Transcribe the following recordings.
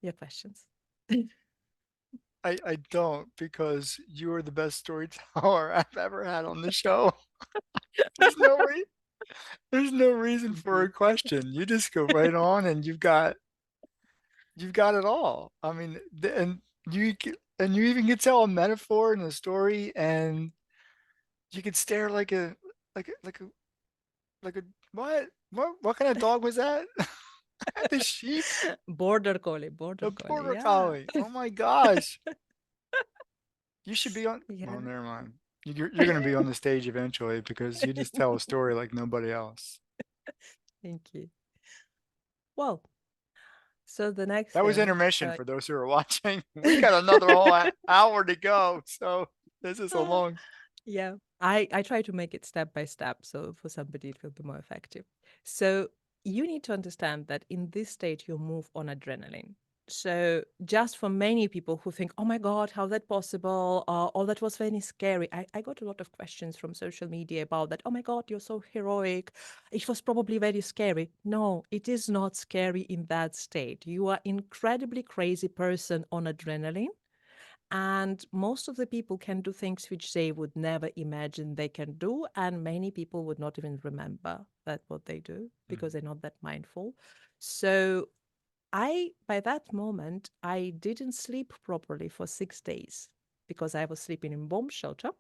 Your questions. I don't, because you are the best storyteller I've ever had on the show. There's no re there's no reason Thank for a you. question. You just go right on, and you've got it all. I mean, and you even could tell a metaphor and a story, and you could stare like a like a like a what? What kind of dog was that? The sheep? Border collie, border The collie. border Yeah. collie. Oh my gosh. You should be on. Well, Yeah. never mind. You're going to be on the stage eventually, because you just tell a story like nobody else. Thank you. Well, so the next That was thing, intermission for those who are watching. We got another whole hour to go. So this is a long. yeah, I try to make it step by step, so for somebody it will be more effective. So you need to understand that in this state you move on adrenaline. So just for many people who think, oh my God, how that possible? Oh, that was very scary. I got a lot of questions from social media about that. Oh my God, you're so heroic. It was probably very scary. No, it is not scary in that state. You are incredibly crazy person on adrenaline, and most of the people can do things which they would never imagine they can do. And many people would not even remember that what they do because Mhm. they're not that mindful. So by that moment, I didn't sleep properly for 6 days because I was sleeping in bomb shelter.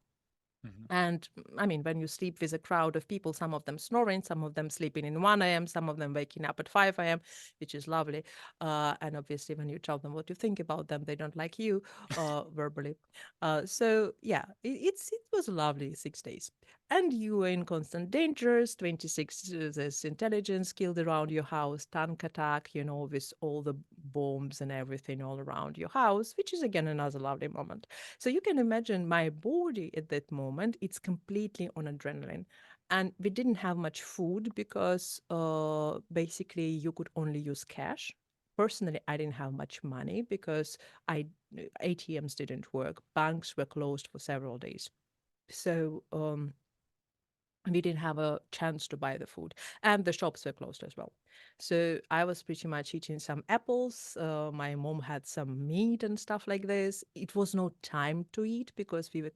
Mhm. And I mean, when you sleep with a crowd of people, some of them snoring, some of them sleeping in 1 a.m., some of them waking up at 5 a.m., which is lovely. And obviously, when you tell them what you think about them, they don't like you verbally. So, yeah, it was lovely 6 days. And you were in constant dangers. 26, there's intelligence killed around your house, tank attack, with all the bombs and everything all around your house, which is again another lovely moment. So you can imagine my body at that moment, it's completely on adrenaline. And we didn't have much food because basically you could only use cash. Personally, I didn't have much money because I ATMs didn't work. Banks were closed for several days. So we didn't have a chance to buy the food, and the shops were closed as well. So I was pretty much eating some apples. My mom had some meat and stuff like this. It was no time to eat because we were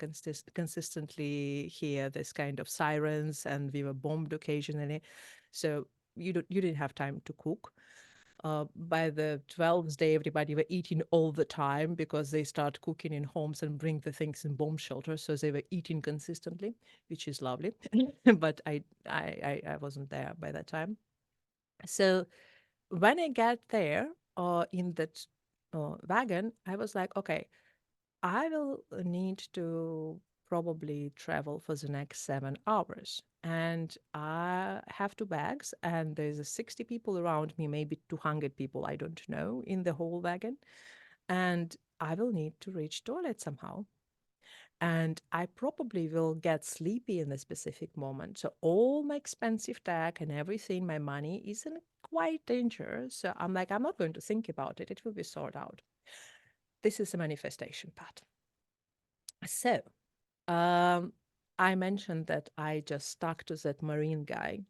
consistently hear this kind of sirens, and we were bombed occasionally. So you didn't have time to cook. By the 12th day, everybody were eating all the time because they start cooking in homes and bring the things in bomb shelters. So they were eating consistently, which is lovely. But I wasn't there by that time. So when I got there in that wagon, I was like, okay, I will need to probably travel for the next 7 hours. And I have two bags, and there's a 60 people around me, maybe 200 people, I don't know, in the whole wagon. And I will need to reach toilet somehow. And I probably will get sleepy in a specific moment. So all my expensive tech and everything, my money is in quite danger. So I'm like, I'm not going to think about it. It will be sorted out. This is the manifestation part. So Um, I mentioned that I just stuck to that Marine guy.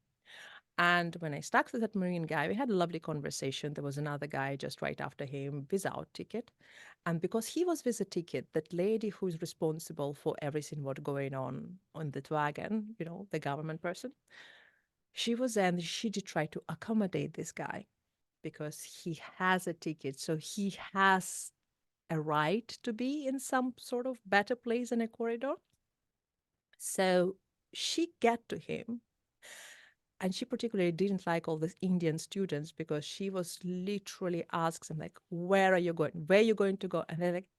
And when I stuck to that Marine guy, we had a lovely conversation. There was another guy just right after him without ticket. And because he was with a ticket, that lady who's responsible for everything what going on that wagon, the government person, she was there and she did try to accommodate this guy because he has a ticket. So he has a right to be in some sort of better place in a corridor. So she get to him, and she particularly didn't like all the Indian students because she was literally asks them like, "Where are you going? Where are you going to go?" And they're like,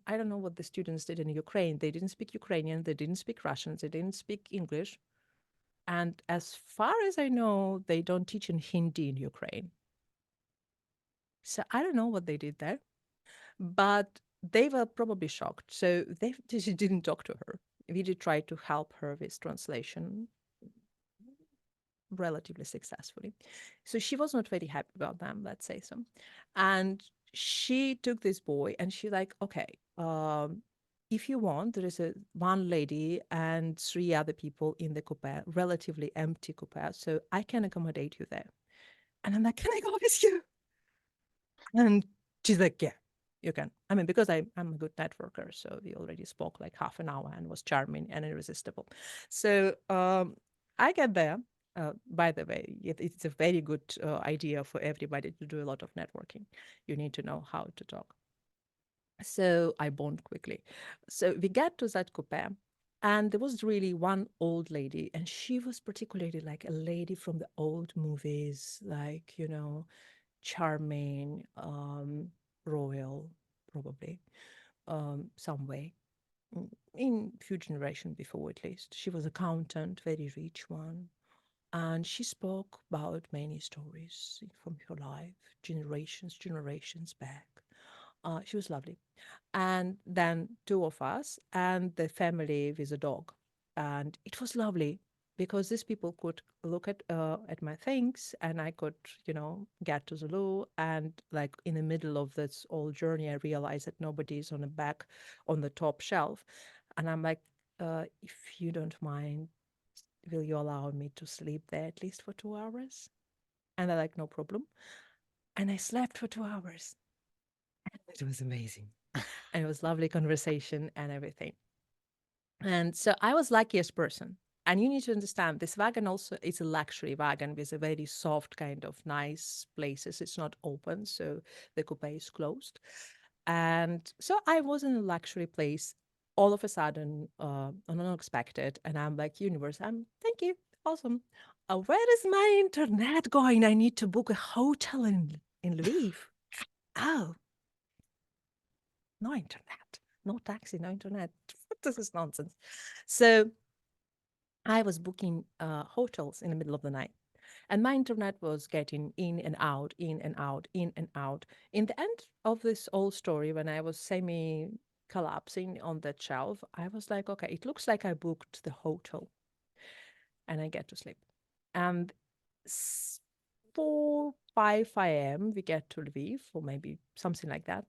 "I don't know what the students did in Ukraine. They didn't speak Ukrainian. They didn't speak Russian. They didn't speak English. And as far as I know, they don't teach in Hindi in Ukraine. So I don't know what they did there, but they were probably shocked. So they just didn't talk to her. We did try to help her with translation relatively successfully. So she was not very happy about them, let's say so. And she took this boy and she like, okay, if you want, there is a one lady and three other people in the coupe, relatively empty coupe, so I can accommodate you there. And I'm like, can I go with you? And she's like, yeah, you can. I mean, because I'm a good networker, so we already spoke like half an hour and was charming and irresistible. So I get there. By the way, it's a very good idea for everybody to do a lot of networking. You need to know how to talk. So I bond quickly. So we get to that coupe, and there was really one old lady, and she was particularly like a lady from the old movies, like, charming, royal, probably, some way. In few generation before at least. She was accountant, very rich one. And she spoke about many stories from her life, generations back. She was lovely. And then two of us and the family with a dog. And it was lovely because these people could look at my things, and I could, get to the loo. And like in the middle of this whole journey, I realized that nobody's on the back, on the top shelf. And I'm like, if you don't mind, will you allow me to sleep there at least for 2 hours? And they're like, no problem. And I slept for 2 hours. It was amazing. And it was lovely conversation and everything. And so I was luckiest person. And you need to understand this wagon also is a luxury wagon with a very soft kind of nice places. It's not open, so the coupe is closed. And so I was in a luxury place all of a sudden, unexpected. And I'm like, universe, thank you. Awesome. Where is my internet going? I need to book a hotel in Lviv. Oh, no internet, no taxi, no internet. This is nonsense. So I was booking hotels in the middle of the night, and my internet was getting in and out, in and out, in and out. In the end of this whole story, when I was semi collapsing on that shelf, I was like, okay, it looks like I booked the hotel, and I get to sleep. And 4, 5 a.m., we get to Lviv, or maybe something like that,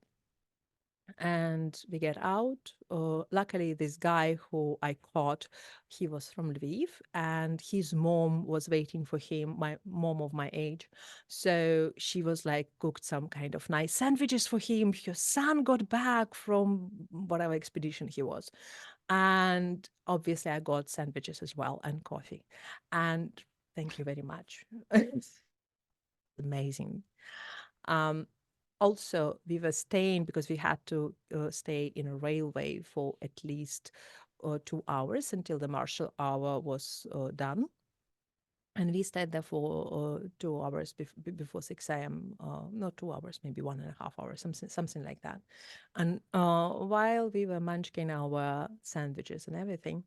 and we get out. Luckily, this guy who I caught, he was from Lviv, and his mom was waiting for him, my mom of my age. So she was like cooked some kind of nice sandwiches for him. Your son got back from whatever expedition he was. And obviously, I got sandwiches as well and coffee. And thank you very much. Amazing. Um, Also, we were staying because we had to stay in a railway for at least 2 hours until the martial hour was done. And we stayed there for 2 hours before 6 a.m. Not 2 hours, maybe 1.5 hours, something like that. And while we were munching our sandwiches and everything,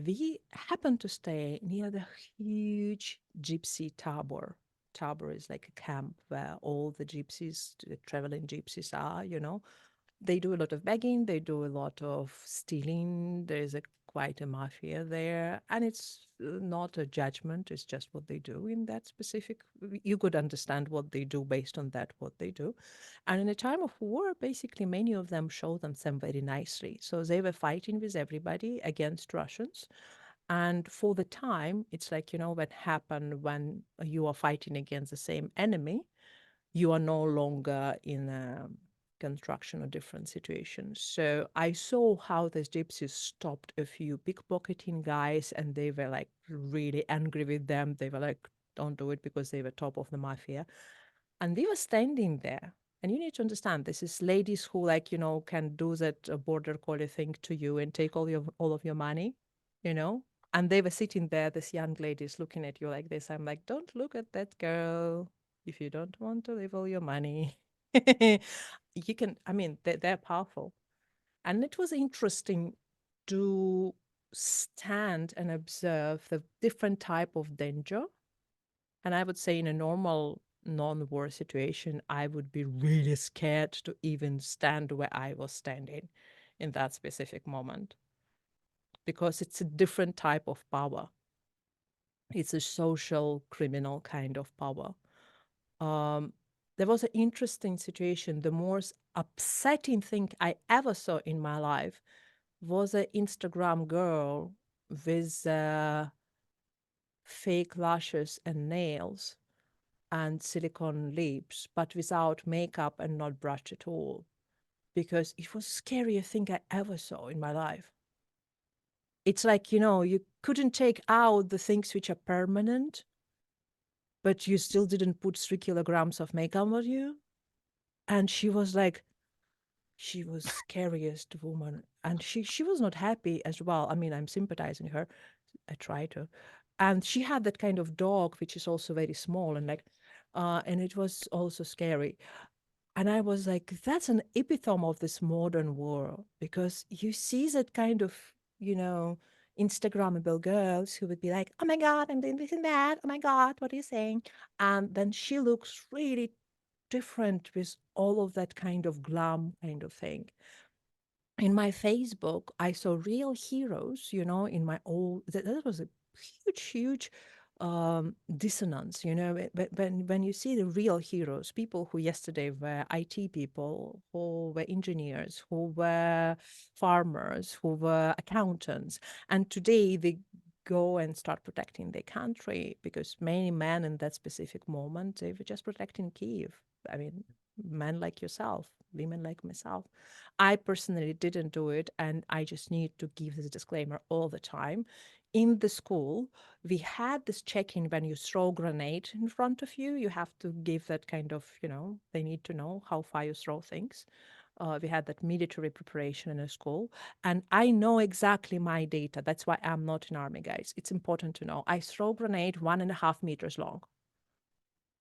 we happened to stay near the huge gypsy tabor. Tabor is like a camp where all the gypsies, the traveling gypsies are. They do a lot of begging, they do a lot of stealing. There's quite a mafia there, and it's not a judgment, it's just what they do in that specific. You could understand what they do based on that, what they do. And in a time of war, basically, many of them show themselves very nicely. So they were fighting with everybody against Russians. And for the time, it's like, what happened when you are fighting against the same enemy, you are no longer in a construction or different situations. So I saw how the gypsies stopped a few pickpocketing guys, and they were like really angry with them. They were like, don't do it, because they were top of the mafia. And we were standing there. And you need to understand, this is ladies who, like, can do that border collie thing to you and take all of your money, you know? And they were sitting there, these young ladies looking at you like this. I'm like, don't look at that girl if you don't want to leave all your money. You can, I mean, they're powerful. And it was interesting to stand and observe the different type of danger. And I would say in a normal non-war situation, I would be really scared to even stand where I was standing in that specific moment, because it's a different type of power. It's a social criminal kind of power. Um, there was an interesting situation. The most upsetting thing I ever saw in my life was an Instagram girl with fake lashes and nails. and silicone lips, but without makeup and not brushed at all, because it was the scariest thing I ever saw in my life. It's like, you couldn't take out the things which are permanent, but you still didn't put 3 kilograms of makeup on you. And she was scariest woman. And she was not happy as well. I mean, I'm sympathizing her. I try to. And she had that kind of dog, which is also very small and it was also scary. And I was like, that's an epitome of this modern world, because you see that kind of, you know, Instagrammable girls who would be like, oh my God, I'm doing this and that. Oh my God, what are you saying? And then she looks really different with all of that kind of glam kind of thing. In my Facebook, I saw real heroes, in my old, that was a huge dissonance, when you see the real heroes, people who yesterday were IT people, who were engineers, who were farmers, who were accountants, and today they go and start protecting their country, because many men in that specific moment, they were just protecting Kiev. I mean, men like yourself, women like myself. I personally didn't do it, and I just need to give this disclaimer all the time. In the school, we had this check-in when you throw a grenade in front of you. You have to give that kind of, they need to know how far you throw things. We had that military preparation in a school, and I know exactly my data. That's why I'm not in army, guys. It's important to know. I throw a grenade 1.5 meters long.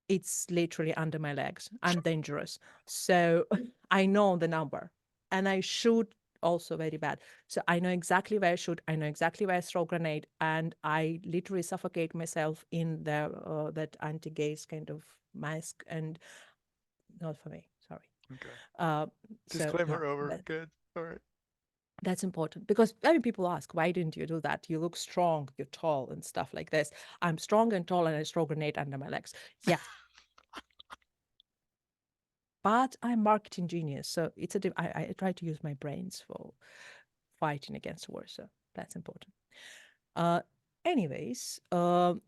It's literally under my legs. I'm dangerous. So I know the number, and I shoot also very bad. So I know exactly where I shoot. I know exactly where I throw grenade, and I literally suffocate myself in the that anti-gaze kind of mask. And not for me, sorry. Okay. Uh, so yeah, Disclaimer over. Good. All right. that's important, because many people ask, why didn't you do that? You look strong, you're tall, and stuff like this. I'm strong and tall, and I throw grenade under my legs. Yes, but I'm marketing genius, so I try to use my brains for fighting against war, so that's important. Uh,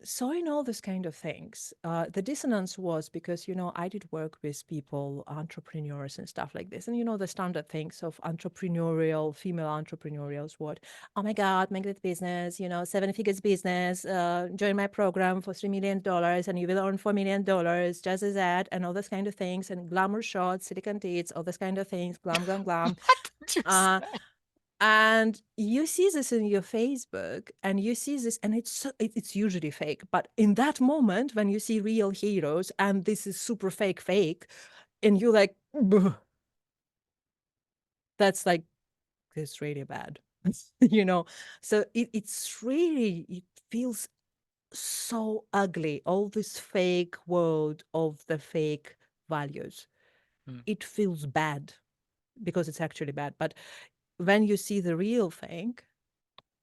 so in all these kind of things, the dissonance was because, I did work with people, entrepreneurs and stuff like this. And, the standard things of entrepreneurial, female entrepreneurials, what, oh my God, make that business, 7 figures business, join my program for $3 million and you will earn $4 million, just as that, and all those kind of things, and glamour shots, silicon tits, all those kind of things, glam, glam, glam. What did you Uh, say? and you see this in your Facebook, and you see this, and it's usually fake. But in that moment, when you see real heroes, and this is super fake, and you're like, "Buh," that's like, it's really bad, you know. So it feels so ugly. All this fake world of the fake values. Mm, It feels bad because it's actually bad. But when you see the real thing,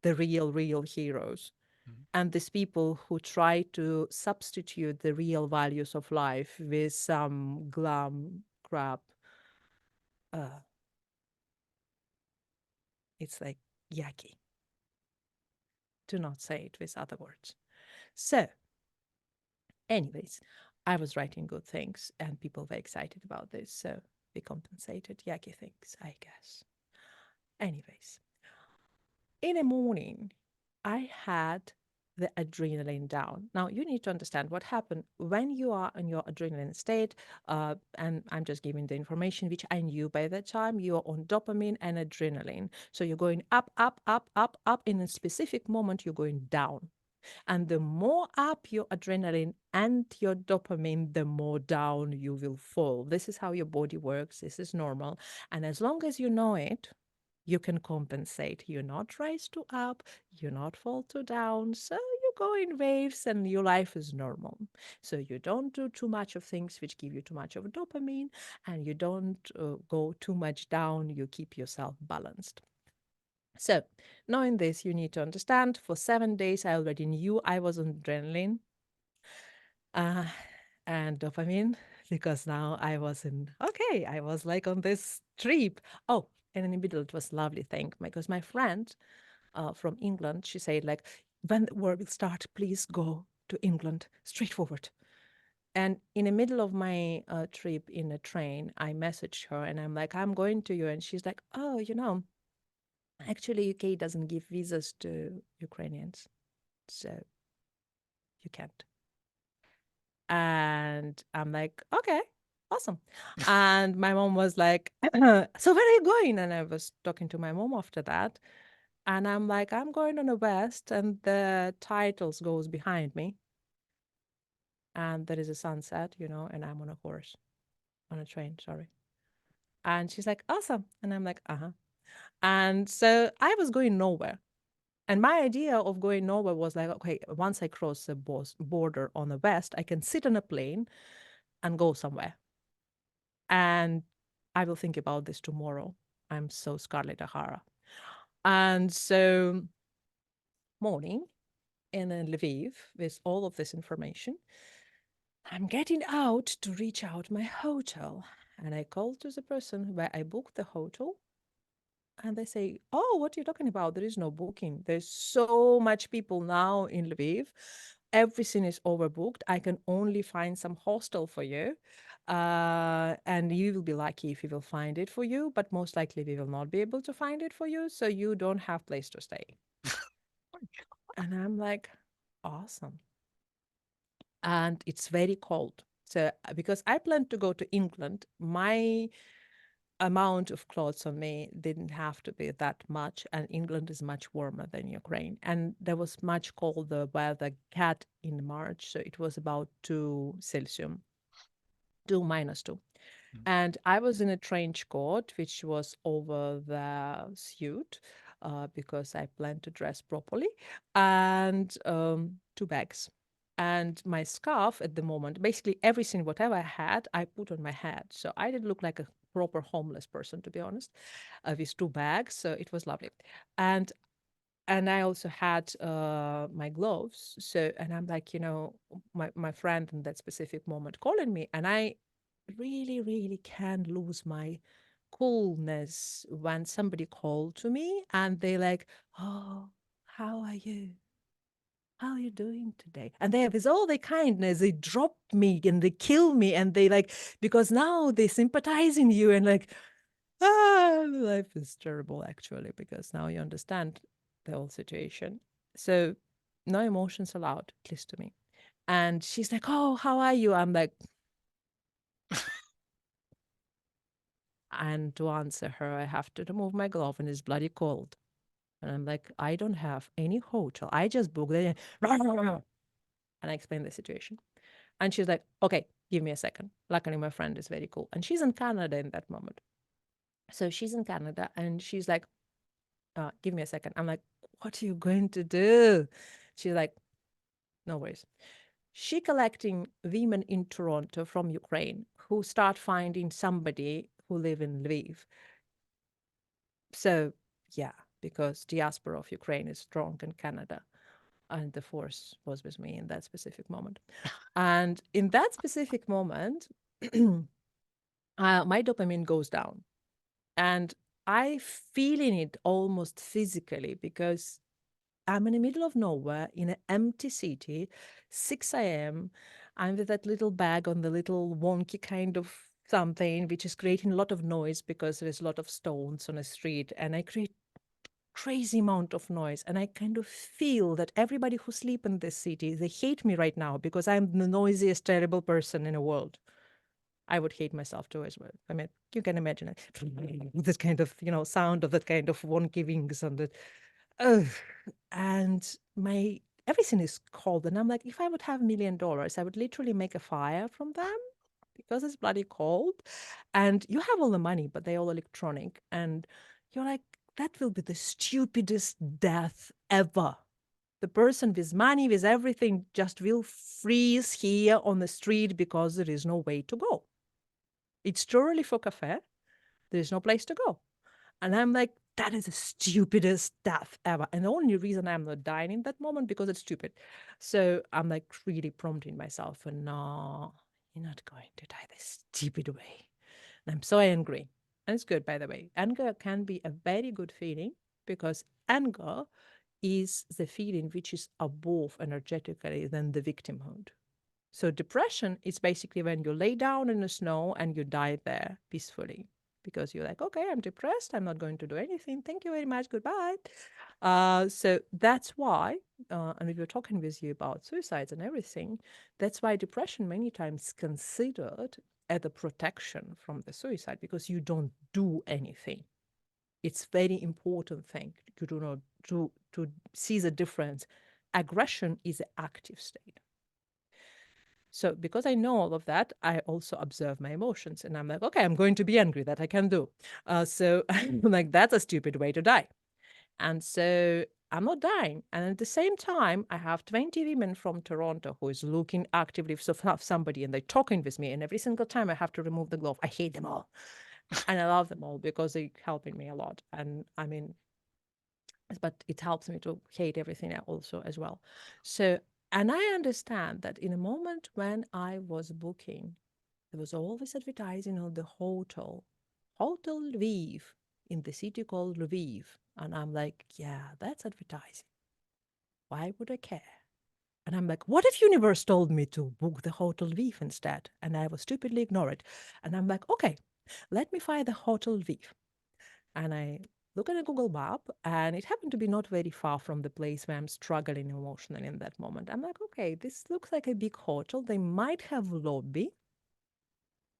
the real heroes, mm, and these people who try to substitute the real values of life with some glam crap, uh, it's like yucky. Do not say it with other words. So, anyways, I was writing good things, and people were excited about this, so we compensated yucky things, I guess. Anyways, in the morning, I had the adrenaline down. Now, you need to understand what happened when you are in your adrenaline state. And I'm just giving the information which I knew by that time. You are on dopamine and adrenaline. So you're going up, up, up, up, up. In a specific moment, you're going down. And the more up your adrenaline and your dopamine, the more down you will fall. This is how your body works. This is normal. And as long as you know it, you can compensate. You not rise to up, you not fall to down. So you go in waves and your life is normal. So you don't do too much of things which give you too much of dopamine, and you don't go too much down. You keep yourself balanced. So, knowing this, you need to understand for 7 days, I already knew I was on adrenaline uh, and dopamine, because now I was okay, I was like on this trip. Oh, and in the middle, it was lovely thing, because my friend from England, she said, like, when the war will start, please go to England, straightforward. And in the middle of my trip in a train, I messaged her and I'm like, I'm going to you. And she's like, oh, actually, UK doesn't give visas to Ukrainians. So you can't. And I'm like, okay, awesome. And my mom was like, so where are you going? And I was talking to my mom after that. And I'm like, I'm going on a west, and the titles goes behind me. And there is a sunset, and I'm on a horse, on a train, sorry. And she's like, awesome. And I'm like, uh-huh. And so I was going nowhere. And my idea of going nowhere was like, okay, once I cross the border on the west, I can sit on a plane and go somewhere. And I will think about this tomorrow. I'm so Scarlett O'Hara. And so, morning in Lviv, with all of this information, I'm getting out to reach out my hotel. And I called to the person where I booked the hotel. And they say, oh, what are you talking about? There is no booking. There's so much people now in Lviv. Everything is overbooked. I can only find some hostel for you. And you will be lucky if we will find it for you, but most likely we will not be able to find it for you. So you don't have place to stay. And I'm like, awesome. And it's very cold. So because I planned to go to England, my amount of clothes on me didn't have to be that much, and England is much warmer than Ukraine. And there was much colder weather cat in March, so it was about 2 Celsius, 2 minus 2. And I was in a trench coat, which was over the suit, because I planned to dress properly, and 2 bags. And my scarf at the moment, basically everything, whatever I had, I put on my head. So I did look like a proper homeless person, to be honest, with 2 bags. So it was lovely. And I also had my gloves. So, and I'm like, my friend in that specific moment calling me, and I really, really can lose my coolness when somebody called to me and they like, oh, how are you? How are you doing today? And they have with all the kindness, they drop me and they kill me and they like, because now they sympathize in you and like, life is terrible actually, because now you understand the whole situation. So no emotions allowed, at least to me. And she's like, oh, how are you? I'm like, and to answer her, I have to remove my glove and it's bloody cold. And I'm like, I don't have any hotel. I just booked it. And I explained the situation. And she's like, okay, give me a second. Luckily, my friend is very cool. And she's in Canada in that moment. So she's in Canada and she's like, give me a second. I'm like, what are you going to do? She's like, no worries. She collecting women in Toronto from Ukraine who start finding somebody who live in Lviv. So yeah, because diaspora of Ukraine is strong in Canada, and the force was with me in that specific moment. And in that specific moment, my dopamine goes down, and I feeling it almost physically because I'm in the middle of nowhere in an empty city, 6 a.m. I'm with that little bag on the little wonky kind of something, which is creating a lot of noise because there's a lot of stones on the street. And I create crazy amount of noise. And I kind of feel that everybody who sleep in this city, they hate me right now because I'm the noisiest, terrible person in the world. I would hate myself too as well. I mean, you can imagine it. This kind of, sound of that kind of wonky wings and that. Ugh. And my everything is cold. And I'm like, if I would have $1 million, I would literally make a fire from them because it's bloody cold. And you have all the money, but they're all electronic. And you're like, that will be the stupidest death ever. The person with money, with everything, just will freeze here on the street because there is no way to go. It's too early for cafe. There is no place to go. And I'm like, that is the stupidest death ever. And the only reason I'm not dying in that moment because it's stupid. So I'm like really prompting myself, and no, you're not going to die this stupid way. And I'm so angry. And it's good, by the way. Anger can be a very good feeling because anger is the feeling which is above energetically than the victimhood. So depression is basically when you lay down in the snow and you die there peacefully because you're like, okay, I'm depressed. I'm not going to do anything. Thank you very much. Goodbye. So that's why, and we were talking with you about suicides and everything. That's why depression many times considered as a protection from the suicide because you don't do anything. It's very important thing you do not to see the difference. Aggression is an active state. So because I know all of that, I also observe my emotions, and I'm like, okay, I'm going to be angry. That I can do. So I'm like, that's a stupid way to die. And so I'm not dying. And at the same time, I have 20 women from Toronto who is looking actively for somebody, and they're talking with me. And every single time I have to remove the glove, I hate them all, and I love them all because they're helping me a lot. And I mean, but it helps me to hate everything also as well. So, and I understand that in a moment when I was booking, there was always advertising on the Hotel Lviv in the city called Lviv. And I'm like, yeah, that's advertising. Why would I care? And I'm like, what if universe told me to book the Hotel Lviv instead? And I was stupidly ignore it. And I'm like, okay, let me find the Hotel Lviv. And I look at a Google map, and it happened to be not very far from the place where I'm struggling emotionally in that moment. I'm like, okay, this looks like a big hotel. They might have lobby.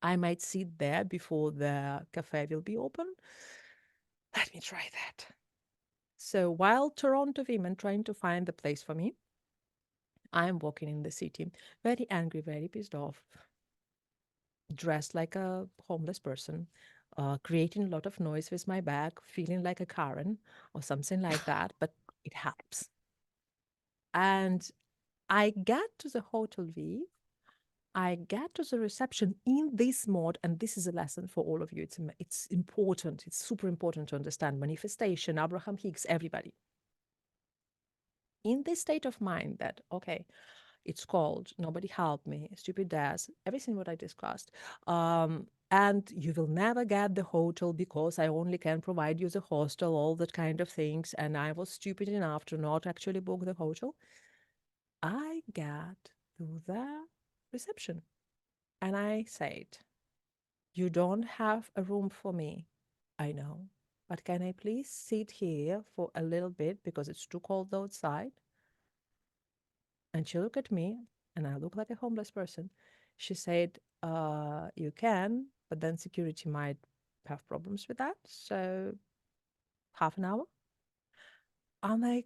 I might sit there before the cafe will be open. Let me try that. So while Toronto women trying to find the place for me, I'm walking in the city, very angry, very pissed off, dressed like a homeless person, creating a lot of noise with my bag, feeling like a Karen or something like that, but it helps. And I get to the Hotel V. I get to the reception in this mode, and this is a lesson for all of you. It's important. It's super important to understand manifestation, Abraham Hicks, everybody. In this state of mind that, okay, it's called nobody helped me, stupid dads, everything what I discussed. And you will never get the hotel because I only can provide you the hostel, all that kind of things. And I was stupid enough to not actually book the hotel. I get to the reception and I said, you don't have a room for me. I know, but can I please sit here for a little bit because it's too cold outside? And she looked at me, and I look like a homeless person. She said, you can, but then security might have problems with that. So half an hour. I'm like,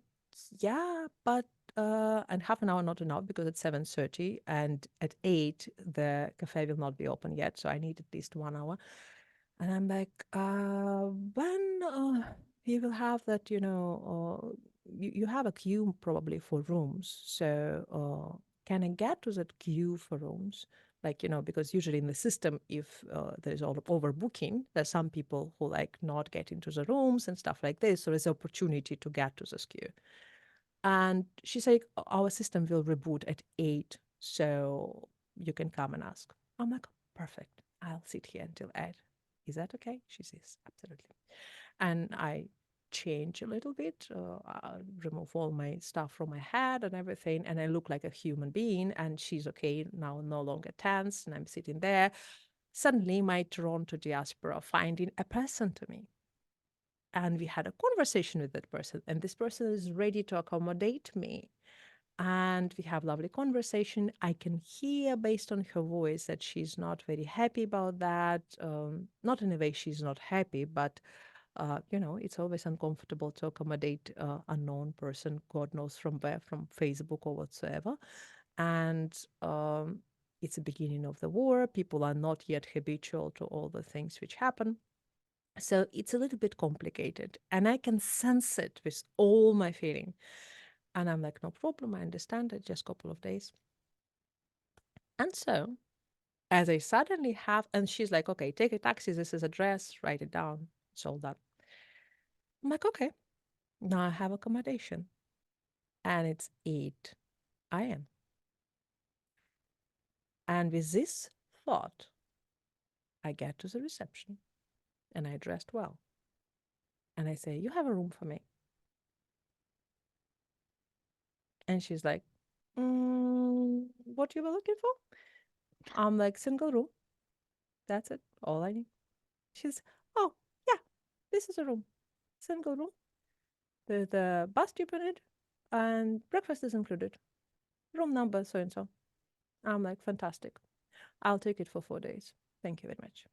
yeah, but and half an hour not enough because it's 7:30 and at 8 the cafe will not be open yet. So I need at least 1 hour. And I'm like, when you will have that, you have a queue probably for rooms. So can I get to that queue for rooms? Like, because usually in the system, if there's all overbooking, there's some people who like not get into the rooms and stuff like this. So there's opportunity to get to this queue. And she said, our system will reboot at 8. So you can come and ask. I'm like, perfect. I'll sit here until 8. Is that okay? She says, absolutely. And I change a little bit, remove all my stuff from my head and everything, and I look like a human being. And she's okay now, no longer tense, and I'm sitting there. Suddenly, my Toronto diaspora finding a person to me. And we had a conversation with that person, and this person is ready to accommodate me and we have lovely conversation. I can hear based on her voice that she's not very happy about that. Not in a way she's not happy, but it's always uncomfortable to accommodate unknown person, God knows from where, from Facebook or whatsoever. And it's the beginning of the war. People are not yet habitual to all the things which happen. So it's a little bit complicated, and I can sense it with all my feeling. And I'm like, no problem, I understand it, just a couple of days. And so, as I suddenly have, and she's like, okay, take a taxi, this is address, write it down, it's all that. I'm like, okay, now I have accommodation. And it's 8 a.m. And with this thought, I get to the reception and I dressed well. And I say, you have a room for me? And she's like, What you were looking for? I'm like, single room. That's it. All I need. She's, oh, yeah, this is a room. Single room. With a bus tube in it. And breakfast is included. Room number so and so. I'm like, fantastic. I'll take it for 4 days. Thank you very much.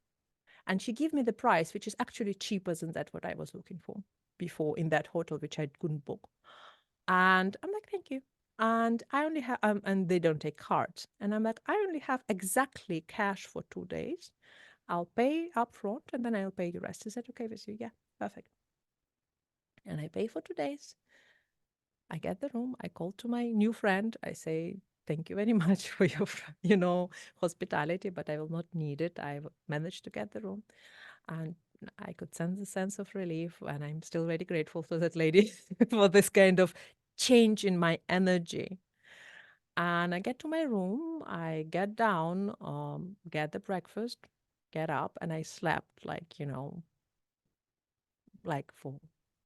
And she gave me the price, which is actually cheaper than that what I was looking for before in that hotel, which I couldn't book. And I'm like, thank you. And I only have, and they don't take cards. And I'm like, I only have exactly cash for 2 days. I'll pay up front and then I'll pay the rest. Is that okay with you? Yeah, perfect. And I pay for 2 days. I get the room. I call to my new friend. I say, thank you very much for your, hospitality, but I will not need it. I managed to get the room. And I could sense a sense of relief. And I'm still very grateful to that lady for this kind of change in my energy. And I get to my room, I get down, get the breakfast, get up, and I slept like, like for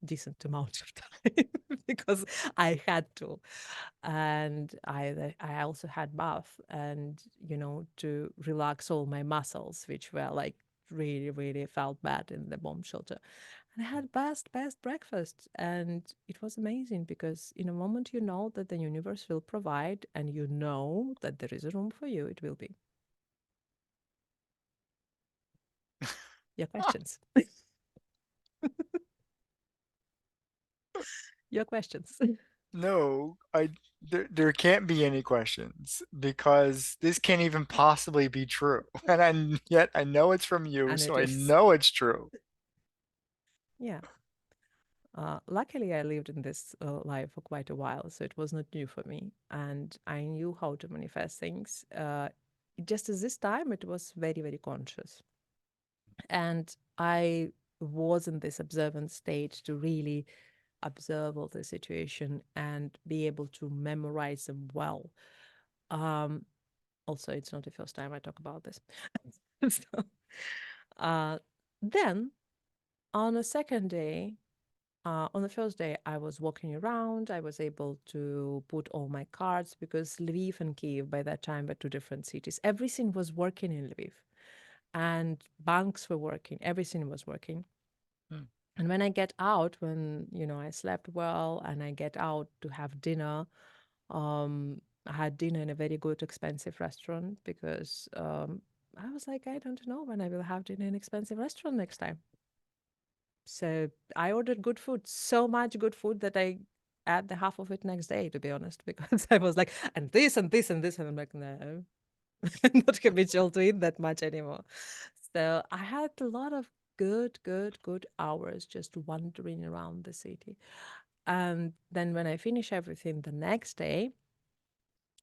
decent amount of time because I had to. And I also had bath and, to relax all my muscles, which were like really, really felt bad in the bomb shelter. And I had best breakfast. And it was amazing because in a moment you know that the universe will provide and you know that there is a room for you, it will be. Your questions. Your questions. No, there can't be any questions because this can't even possibly be true. And yet I know it's from you, And so it I is. know it's true. Yeah. Luckily, I lived in this life for quite a while, so it was not new for me. And I knew how to manifest things. Just as this time, it was very, very conscious. And I was in this observant state to really observe all the situation and be able to memorize them well. Um, Also, it's not the first time I talk about this. So, uh, then on the second day, on the first day, I was walking around. I was able to put all my cards because Lviv and Kiev by that time were two different cities. Everything was working in Lviv, and banks were working. Everything was working. Hmm. And when I get out, when I slept well, and I get out to have dinner, I had dinner in a very good, expensive restaurant because I was like, I don't know when I will have dinner in an expensive restaurant next time. So I ordered good food, so much good food that I had the half of it next day, to be honest, because I was like, and this and this and this. And I'm like, no, I'm not habitual to eat that much anymore. So I had a lot of good hours just wandering around the city. And then when I finish everything the next day,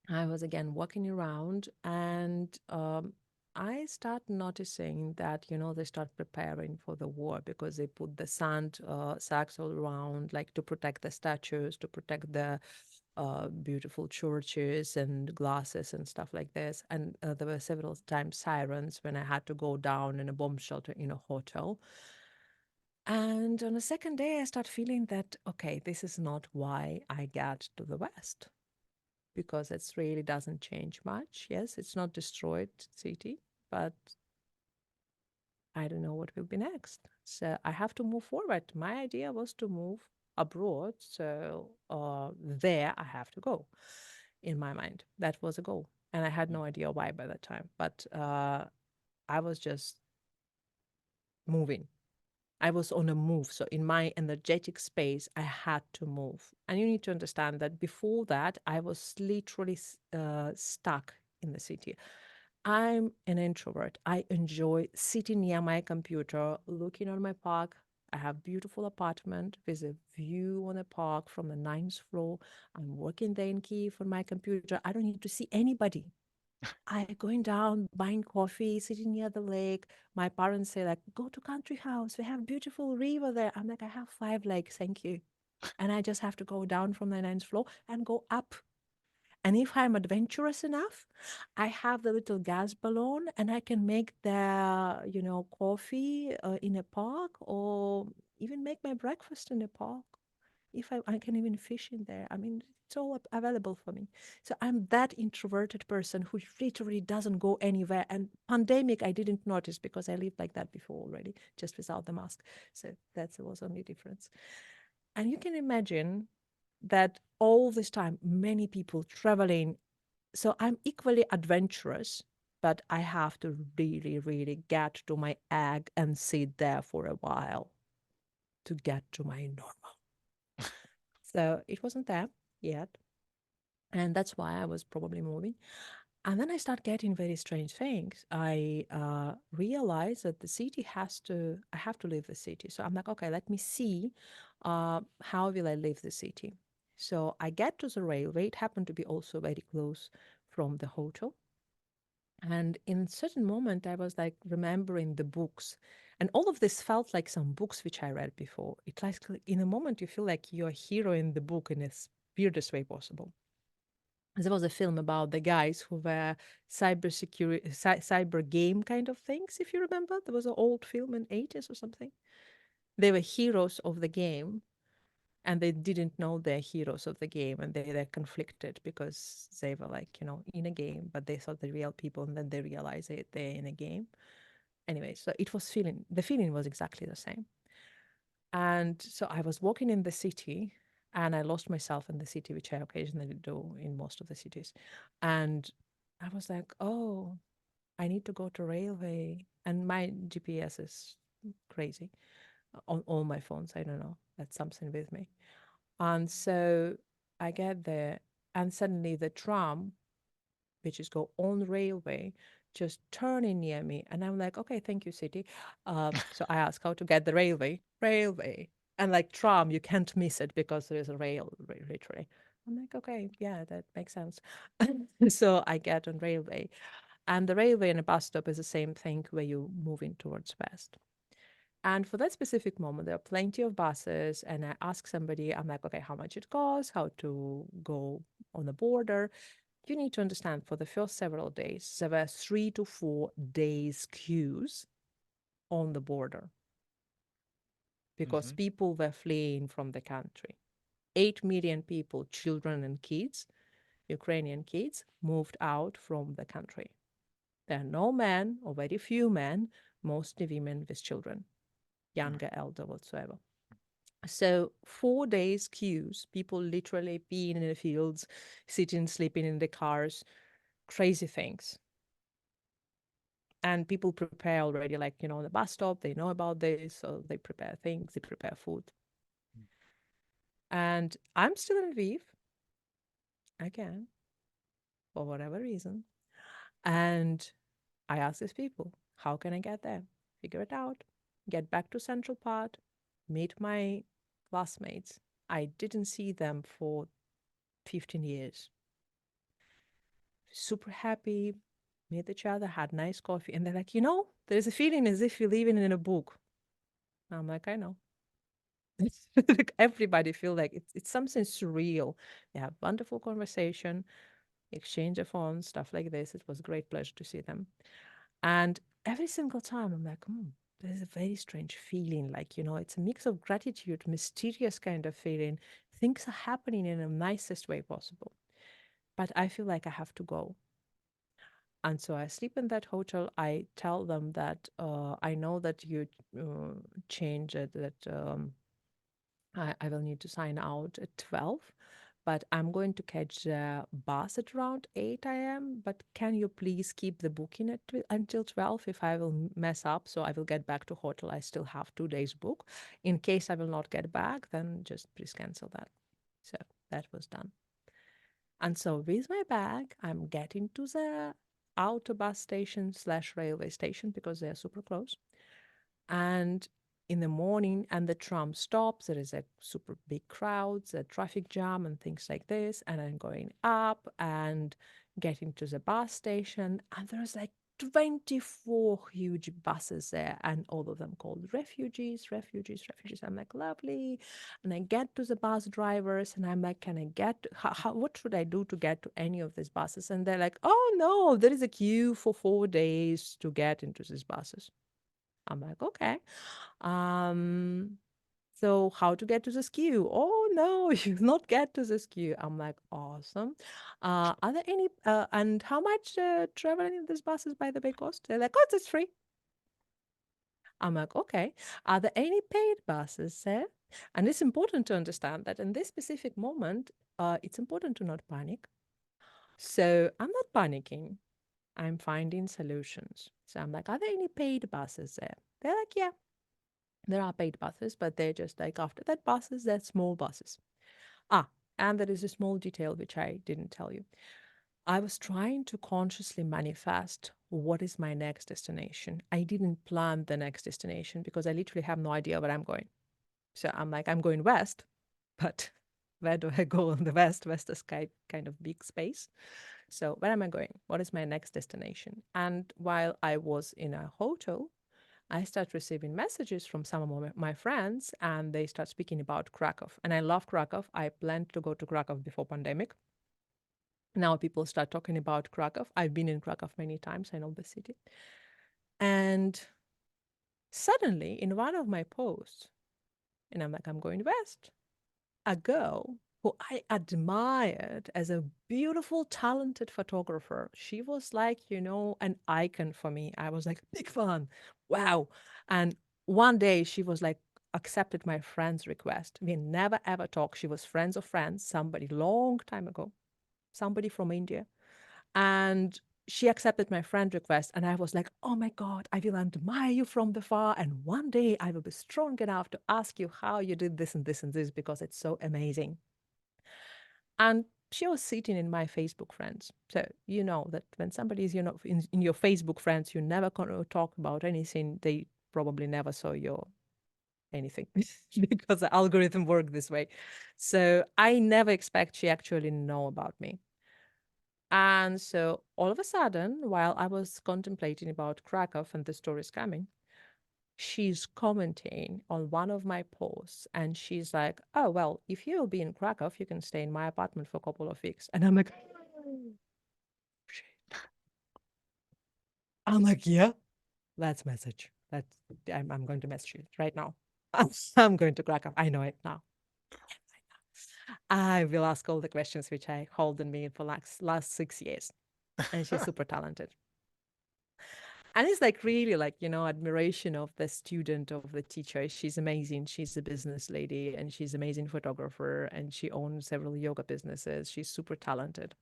I was again walking around and I start noticing that, they start preparing for the war because they put the sand sacks all around, like to protect the statues, to protect the beautiful churches and glasses and stuff like this. And there were several times sirens when I had to go down in a bomb shelter in a hotel. And on the second day, I start feeling that, okay, this is not why I got to the West because it really doesn't change much. Yes, it's not destroyed city, but I don't know what will be next. So I have to move forward. My idea was to move abroad, so there I have to go. In my mind, that was a goal, and I had no idea why by that time. But I was just moving. I was on a move. So in my energetic space, I had to move. And you need to understand that before that, I was literally stuck in the city. I'm an introvert. I enjoy sitting near my computer, looking on my park. I have beautiful apartment with a view on the park from the ninth floor. I'm working there in Kiev on my computer. I don't need to see anybody. I going down, buying coffee, sitting near the lake. My parents say like, go to country house. We have beautiful river there. I'm like, I have 5 lakes, thank you. And I just have to go down from the ninth floor and go up. And if I'm adventurous enough, I have the little gas balloon and I can make the, coffee in a park or even make my breakfast in a park. if I can even fish in there. I mean, it's all available for me. So I'm that introverted person who literally doesn't go anywhere. And pandemic, I didn't notice because I lived like that before already, just without the mask. So that was only difference. And you can imagine that all this time, many people traveling. So I'm equally adventurous, but I have to really, really get to my egg and sit there for a while to get to my normal. So it wasn't there yet. And that's why I was probably moving. And then I start getting very strange things. I realize that the city I have to leave the city. So I'm like, okay, let me see how will I leave the city. So I get to the railway. It happened to be also very close from the hotel. And in a certain moment, I was like remembering the books. And all of this felt like some books which I read before. It's like in a moment, you feel like you're a hero in the book in the weirdest way possible. There was a film about the guys who were cyber security, cyber game kind of things. If you remember, there was an old film in 80s or something. They were heroes of the game, and they didn't know they're heroes of the game, and they're conflicted because they were like, in a game, but they thought they're real people, and then they realize they're in a game. Anyway, so the feeling was exactly the same. And so I was walking in the city, and I lost myself in the city, which I occasionally do in most of the cities. And I was like, oh, I need to go to railway. And my GPS is crazy on all my phones. I don't know. That's something with me. And so I get there, and suddenly the tram, which is go on railway, just turning near me. And I'm like, okay, thank you, city. So I ask how to get the railway. And like tram, you can't miss it because there is a literally. I'm like, okay, yeah, that makes sense. So I get on railway. And the railway and a bus stop is the same thing where you're moving towards west. And for that specific moment, there are plenty of buses. And I ask somebody, I'm like, okay, how much it costs, how to go on the border. You need to understand for the first several days, there were 3 to 4 days queues on the border because Hmm. people were fleeing from the country. 8 million people, children and kids, Ukrainian kids, moved out from the country. There are no men or very few men, mostly women with children, younger, elder, whatsoever. So 4 days queues, people literally being in the fields, sitting, sleeping in the cars, crazy things. And people prepare already, like, on the bus stop, they know about this, so they prepare things, they prepare food. And I'm still in Lviv, again, for whatever reason. And I ask these people, how can I get there? Figure it out, get back to Central Part, meet my classmates. I didn't see them for 15 years. Super happy, meet each other, had nice coffee. And they're like, there's a feeling as if you're living in a book. I'm like, I know. Like everybody feel like it's something surreal. They have wonderful conversation, exchange of phones, stuff like this. It was a great pleasure to see them. And every single time I'm like, there's a very strange feeling. Like, it's a mix of gratitude, mysterious kind of feeling. Things are happening in the nicest way possible. But I feel like I have to go. And so I sleep in that hotel. I tell them that I know that you change it, that I will need to sign out at 12, but I'm going to catch the bus at around 8 a.m. But can you please keep the booking until 12 if I will mess up? So I will get back to hotel. I still have 2 days book. In case I will not get back, then just please cancel that. So that was done. And so with my bag, I'm getting to the outer bus station slash railway station because they're super close. And in the morning, and the tram stops, there is a super big crowd, a traffic jam, and things like this. And I'm going up and getting to the bus station, and there's like 24 huge buses there, and all of them called refugees, refugees, refugees. I'm like, lovely. And I get to the bus drivers, and I'm like, can I get, what should I do to get to any of these buses? And they're like, oh no, there is a queue for 4 days to get into these buses. I'm like, okay. Um, so how to get to the queue? Oh no, you will not get to this queue. I'm like, awesome. Are there any, and how much traveling in this bus is, by the way, cost? They're like, oh, it's free. I'm like, okay. Are there any paid buses there? And it's important to understand that in this specific moment, it's important to not panic. So I'm not panicking. I'm finding solutions. So I'm like, are there any paid buses there? They're like, yeah, there are paid buses, but they're just like after that buses, they're small buses. Ah, and there is a small detail which I didn't tell you. I was trying to consciously manifest what is my next destination. I didn't plan the next destination because I literally have no idea where I'm going. So I'm like, I'm going west, but where do I go in the west? West is kind of big space. So where am I going? What is my next destination? And while I was in a hotel, I start receiving messages from some of my friends, and they start speaking about Krakow. And I love Krakow. I planned to go to Krakow before pandemic. Now people start talking about Krakow. I've been in Krakow many times. I know the city. And suddenly, in one of my posts, and I'm like, I'm going west, a girl who I admired as a beautiful, talented photographer. She was like, an icon for me. I was like, big fan. Wow. And one day she was like, accepted my friend's request. We never ever talked. She was friends of friends, somebody long time ago, somebody from India. And she accepted my friend request. And I was like, oh my God, I will admire you from the far. And one day I will be strong enough to ask you how you did this and this and this because it's so amazing. And she was sitting in my Facebook friends. So you know that when somebody is, in your Facebook friends, you never gonna talk about anything. They probably never saw your anything because the algorithm worked this way. So I never expect she actually know about me. And so all of a sudden, while I was contemplating about Krakow and the stories coming, she's commenting on one of my posts and she's like, oh, well, if you'll be in Krakow, you can stay in my apartment for a couple of weeks. And I'm like, shit. I'm like, yeah, that's message. That's I'm going to message you right now. I'm going to Krakow. I know it now. I will ask all the questions which I hold in me for last 6 years. And she's super talented. And it's like really like, admiration of the student, of the teacher. She's amazing. She's a business lady and she's amazing photographer and she owns several yoga businesses. She's super talented.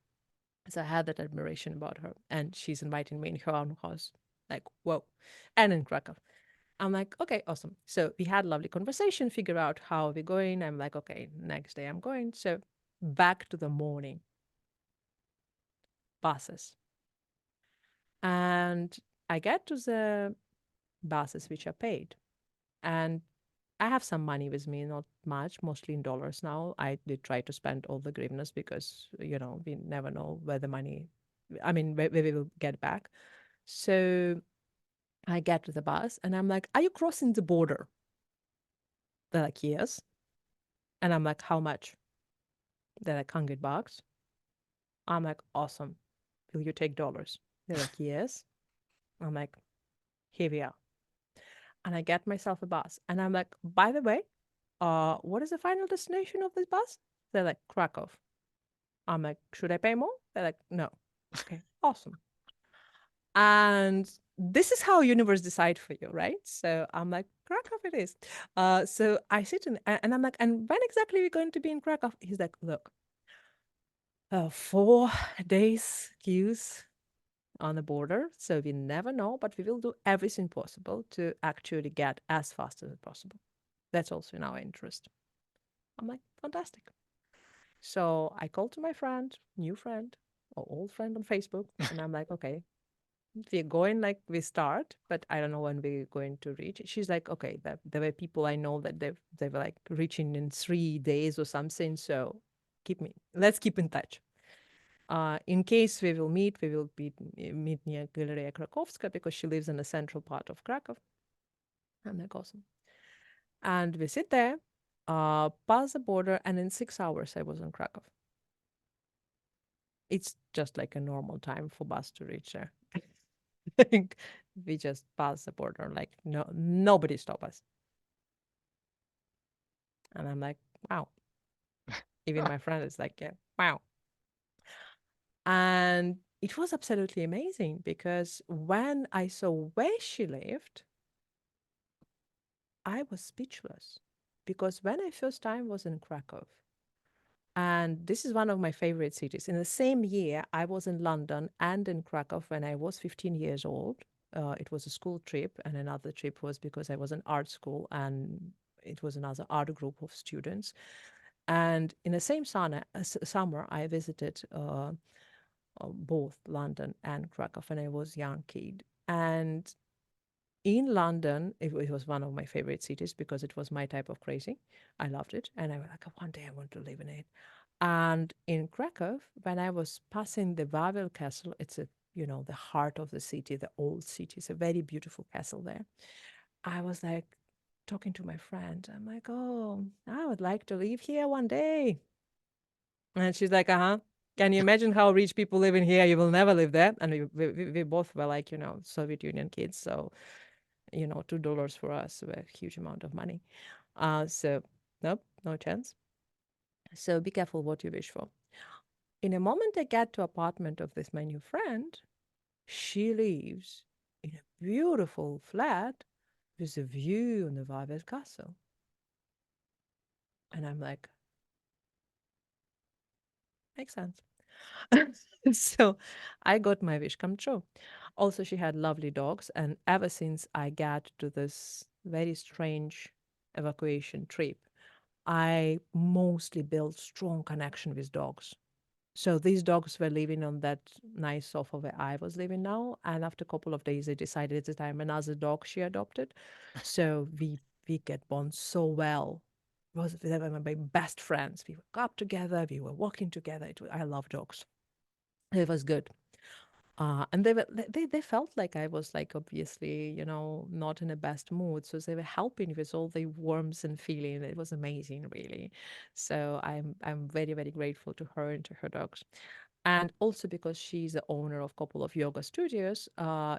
So I had that admiration about her. And she's inviting me in her own house. Like, whoa. And in Krakow. I'm like, okay, awesome. So we had a lovely conversation, figure out how we're going. I'm like, okay, next day I'm going. So back to the morning buses. And I get to the buses which are paid. And I have some money with me, not much, mostly in dollars now. I did try to spend all the grivnas because, we never know where the money, I mean, where we will get back. So I get to the bus and I'm like, are you crossing the border? They're like, yes. And I'm like, how much? They're like, $100. I'm like, awesome. Will you take dollars? They're like, yes. I'm like, here we are. And I get myself a bus. And I'm like, by the way, what is the final destination of this bus? They're like, Krakow. I'm like, should I pay more? They're like, no. Okay, awesome. And this is how universe decide for you, right? So I'm like, Krakow it is. So I sit and I'm like, and when exactly are we going to be in Krakow? He's like, look, 4 days queues on the border. So we never know, but we will do everything possible to actually get as fast as possible. That's also in our interest. I'm like, fantastic. So I called to my friend, new friend, or old friend on Facebook, and I'm like, okay, we're going like we start, but I don't know when we're going to reach. She's like, okay, there were people I know that they were like reaching in 3 days or something. So let's keep in touch. In case we will meet, we will meet near Galeria Krakowska because she lives in the central part of Krakow. I'm like, awesome. And we sit there, pass the border, and in 6 hours I was in Krakow. It's just like a normal time for bus to reach there. Like, we just pass the border, like nobody stop us. And I'm like, wow. Even my friend is like, yeah, wow. And it was absolutely amazing because when I saw where she lived, I was speechless. Because when I first time was in Krakow, and this is one of my favorite cities. In the same year, I was in London and in Krakow when I was 15 years old. It was a school trip, and another trip was because I was in art school, and it was another art group of students. And in the same summer, I visited both London and Krakow when I was a young kid. And in London, it was one of my favorite cities because it was my type of crazy. I loved it, and I was like, one day I want to live in it. And in Krakow, when I was passing the Wawel Castle, it's a the heart of the city, the old city. It's a very beautiful castle there. I was like talking to my friend. I'm like, oh, I would like to live here one day. And she's like, uh-huh. Can you imagine how rich people live in here? You will never live there. And we both were like, Soviet Union kids. So, $2 for us were a huge amount of money. So, nope, no chance. So be careful what you wish for. In a moment I get to apartment of this my new friend, she lives in a beautiful flat with a view on the Wawel Castle. And I'm like, makes sense. So I got my wish come true. Also, she had lovely dogs. And ever since I got to this very strange evacuation trip, I mostly built strong connection with dogs. So these dogs were living on that nice sofa where I was living now. And after a couple of days, they decided it's time another dog she adopted. So we get bond so well. They were my best friends. We woke up together. We were walking together. I love dogs. It was good. And they felt like I was like obviously not in the best mood, so they were helping with all the warmth and feeling. It was amazing, really. So I'm very very grateful to her and to her dogs. And also because she's the owner of a couple of yoga studios,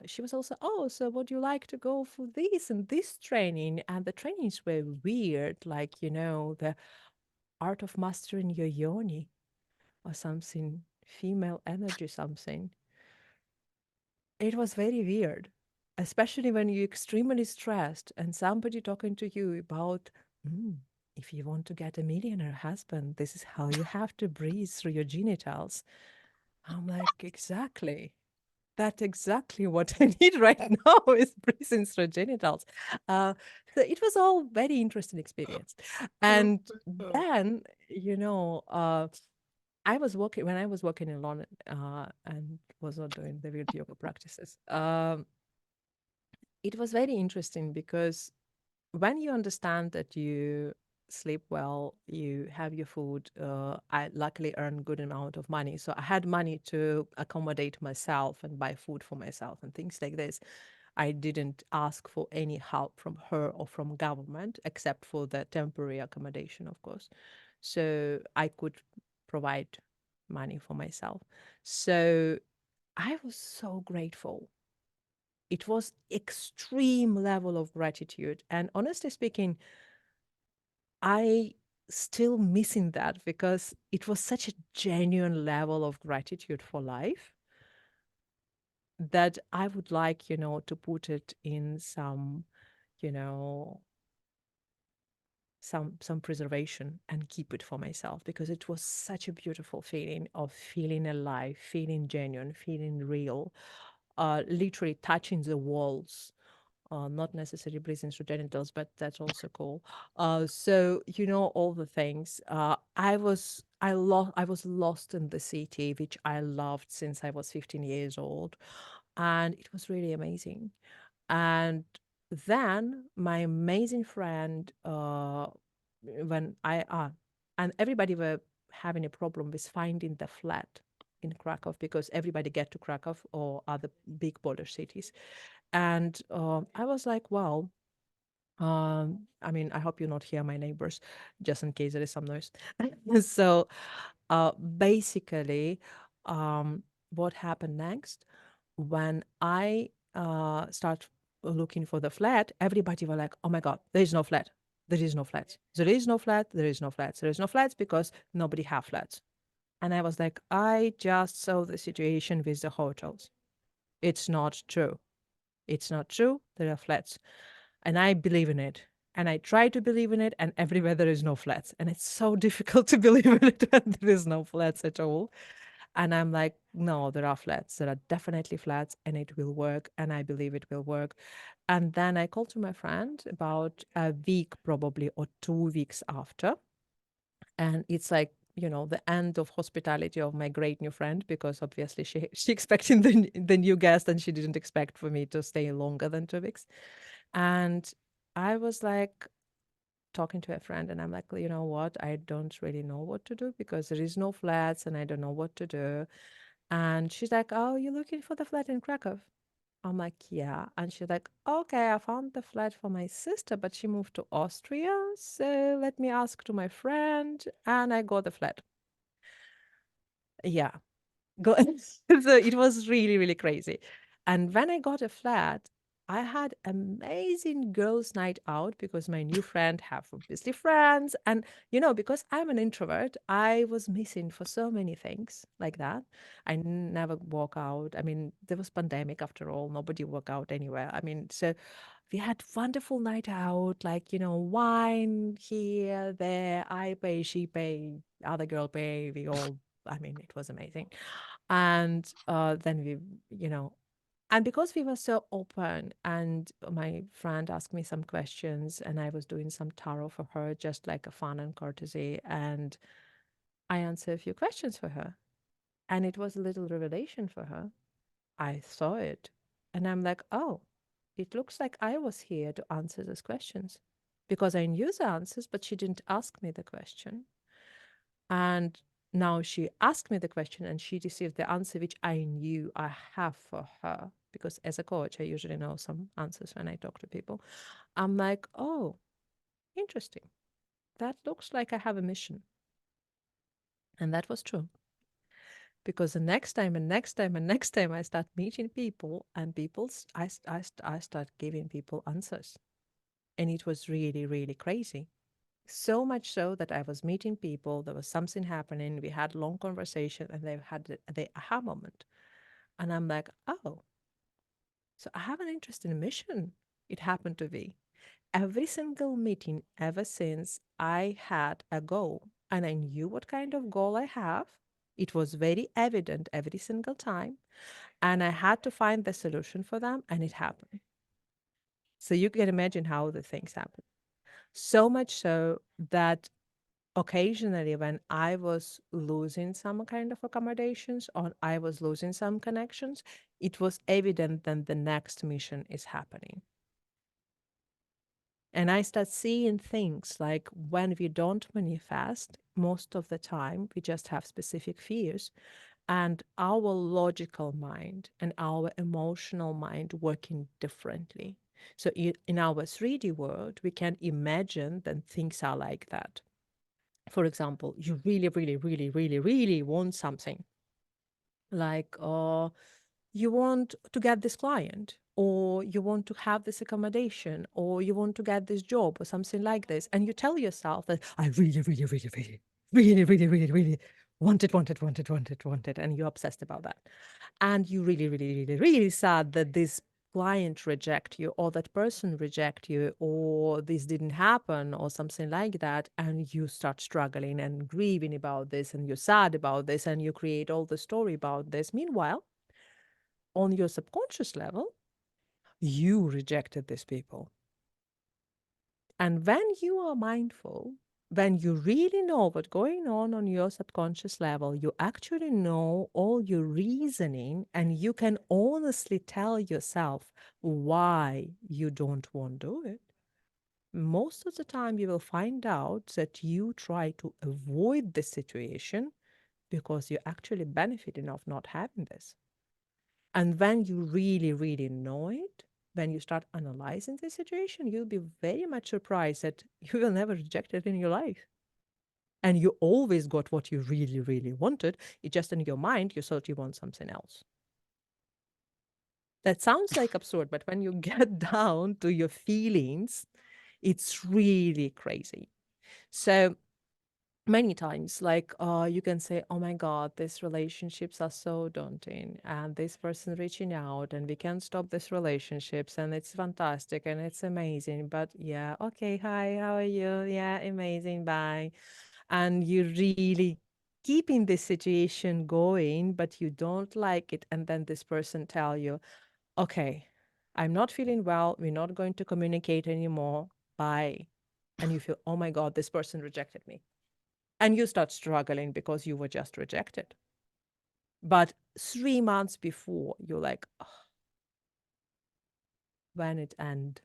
she was also, oh, so would you like to go for this and this training? And the trainings were weird, like the art of mastering your yoni or something, female energy something. It was very weird, especially when you're extremely stressed and somebody talking to you about, "Mm, if you want to get a millionaire husband, this is how you have to breathe through your genitals." I'm like, exactly. That's exactly what I need right now is breathing through genitals. Uh, so it was all very interesting experience. Oh And my God. then, I was working when I was working in London and was not doing the weird yoga practices. It was very interesting because when you understand that you sleep well, you have your food. I luckily earn good amount of money, so I had money to accommodate myself and buy food for myself and things like this. I didn't ask for any help from her or from government, except for the temporary accommodation, of course. So I could provide money for myself. So I was so grateful. It was extreme level of gratitude. And honestly speaking, I still missing that because it was such a genuine level of gratitude for life that I would like, to put it in some, you know, some preservation and keep it for myself because it was such a beautiful feeling of feeling alive, feeling genuine, feeling real, literally touching the walls, not necessarily breathing through genitals, but that's also cool. So all the things. I was lost in the city, which I loved since I was 15 years old, and it was really amazing. And then my amazing friend, when I and everybody were having a problem with finding the flat in Krakow because everybody get to Krakow or other big border cities. And I was like, wow. I mean, I hope you not hear my neighbors, just in case there is some noise. So, basically, what happened next when I start looking for the flat? Everybody were like, "Oh my God, there is no flat." There is no flats. There is no flat. There is no flats. There is no flats because nobody have flats. And I was like, I just saw the situation with the hotels. It's not true. It's not true. There are flats. And I believe in it. And I try to believe in it. And everywhere there is no flats. And it's so difficult to believe in it when there is no flats at all. And I'm like, no, there are flats. There are definitely flats and it will work. And I believe it will work. And then I called to my friend about a week, probably, or 2 weeks after. And it's like, the end of hospitality of my great new friend, because obviously she expecting the new guest and she didn't expect for me to stay longer than 2 weeks. And I was like talking to a friend and I'm like, you know what? I don't really know what to do because there is no flats and I don't know what to do. And she's like, oh, you're looking for the flat in Krakow? I'm like, yeah. And she's like, okay, I found the flat for my sister, but she moved to Austria. So let me ask to my friend. And I got the flat. Yeah. Go so it was really, really crazy. And when I got a flat, I had amazing girls' night out because my new friend have obviously friends. And because I'm an introvert, I was missing for so many things like that. I never walk out. I mean, there was pandemic after all. Nobody walk out anywhere. I mean, so we had wonderful night out, like, wine here, there, I pay, she pay, other girl pay, we all, I mean, it was amazing. And then we, you know, and because we were so open, and my friend asked me some questions, and I was doing some tarot for her, just like a fun and courtesy, and I answered a few questions for her, and it was a little revelation for her. I saw it, and I'm like, oh, it looks like I was here to answer those questions because I knew the answers, but she didn't ask me the question. And now she asked me the question and she received the answer which I knew I have for her. Because as a coach, I usually know some answers when I talk to people. I'm like, oh, interesting. That looks like I have a mission. And that was true. Because the next time and next time and next time I start meeting people and I start giving people answers. And it was really, really crazy. So much so that I was meeting people, there was something happening, we had long conversation, and they had the aha moment. And I'm like, oh, so I have an interesting mission. It happened to be. Every single meeting ever since I had a goal and I knew what kind of goal I have. It was very evident every single time. And I had to find the solution for them, and it happened. So you can imagine how the things happen. So much so that occasionally when I was losing some kind of accommodations or I was losing some connections, it was evident that the next mission is happening. And I start seeing things like when we don't manifest, most of the time we just have specific fears, and our logical mind and our emotional mind working differently. So in our 3D world, we can imagine that things are like that. For example, you really, really, really, really, really want something like you want to get this client, or you want to have this accommodation, or you want to get this job, or something like this. And you tell yourself that I really, really, really, really, really, really, really, really want it, want it, want it, want it, want it. And you're obsessed about that. And you really, really, really, really sad that this client reject you or that person reject you or this didn't happen or something like that, and you start struggling and grieving about this and you're sad about this and you create all the story about this. Meanwhile, on your subconscious level, you rejected these people. And when you are mindful, when you really know what's going on your subconscious level, you actually know all your reasoning and you can honestly tell yourself why you don't want to do it. Most of the time, you will find out that you try to avoid the situation because you're actually benefiting of not having this. And when you really, really know it, when you start analyzing the situation, you'll be very much surprised that you will never reject it in your life. And you always got what you really, really wanted. It just in your mind, you thought you want something else. That sounds like absurd, but when you get down to your feelings, It's really crazy. So many times, like, you can say, oh my god, these relationships are so daunting, and this person reaching out, and we can't stop these relationships, and it's fantastic and it's amazing, but yeah, okay, hi, how are you? Yeah, amazing, bye. And you really keeping this situation going, but you don't like it, and then this person tell you, okay, I'm not feeling well, we're not going to communicate anymore, bye. And you feel, oh my god, this person rejected me, and you start struggling because you were just rejected. But 3 months before, you're like, "Oh, when it end?"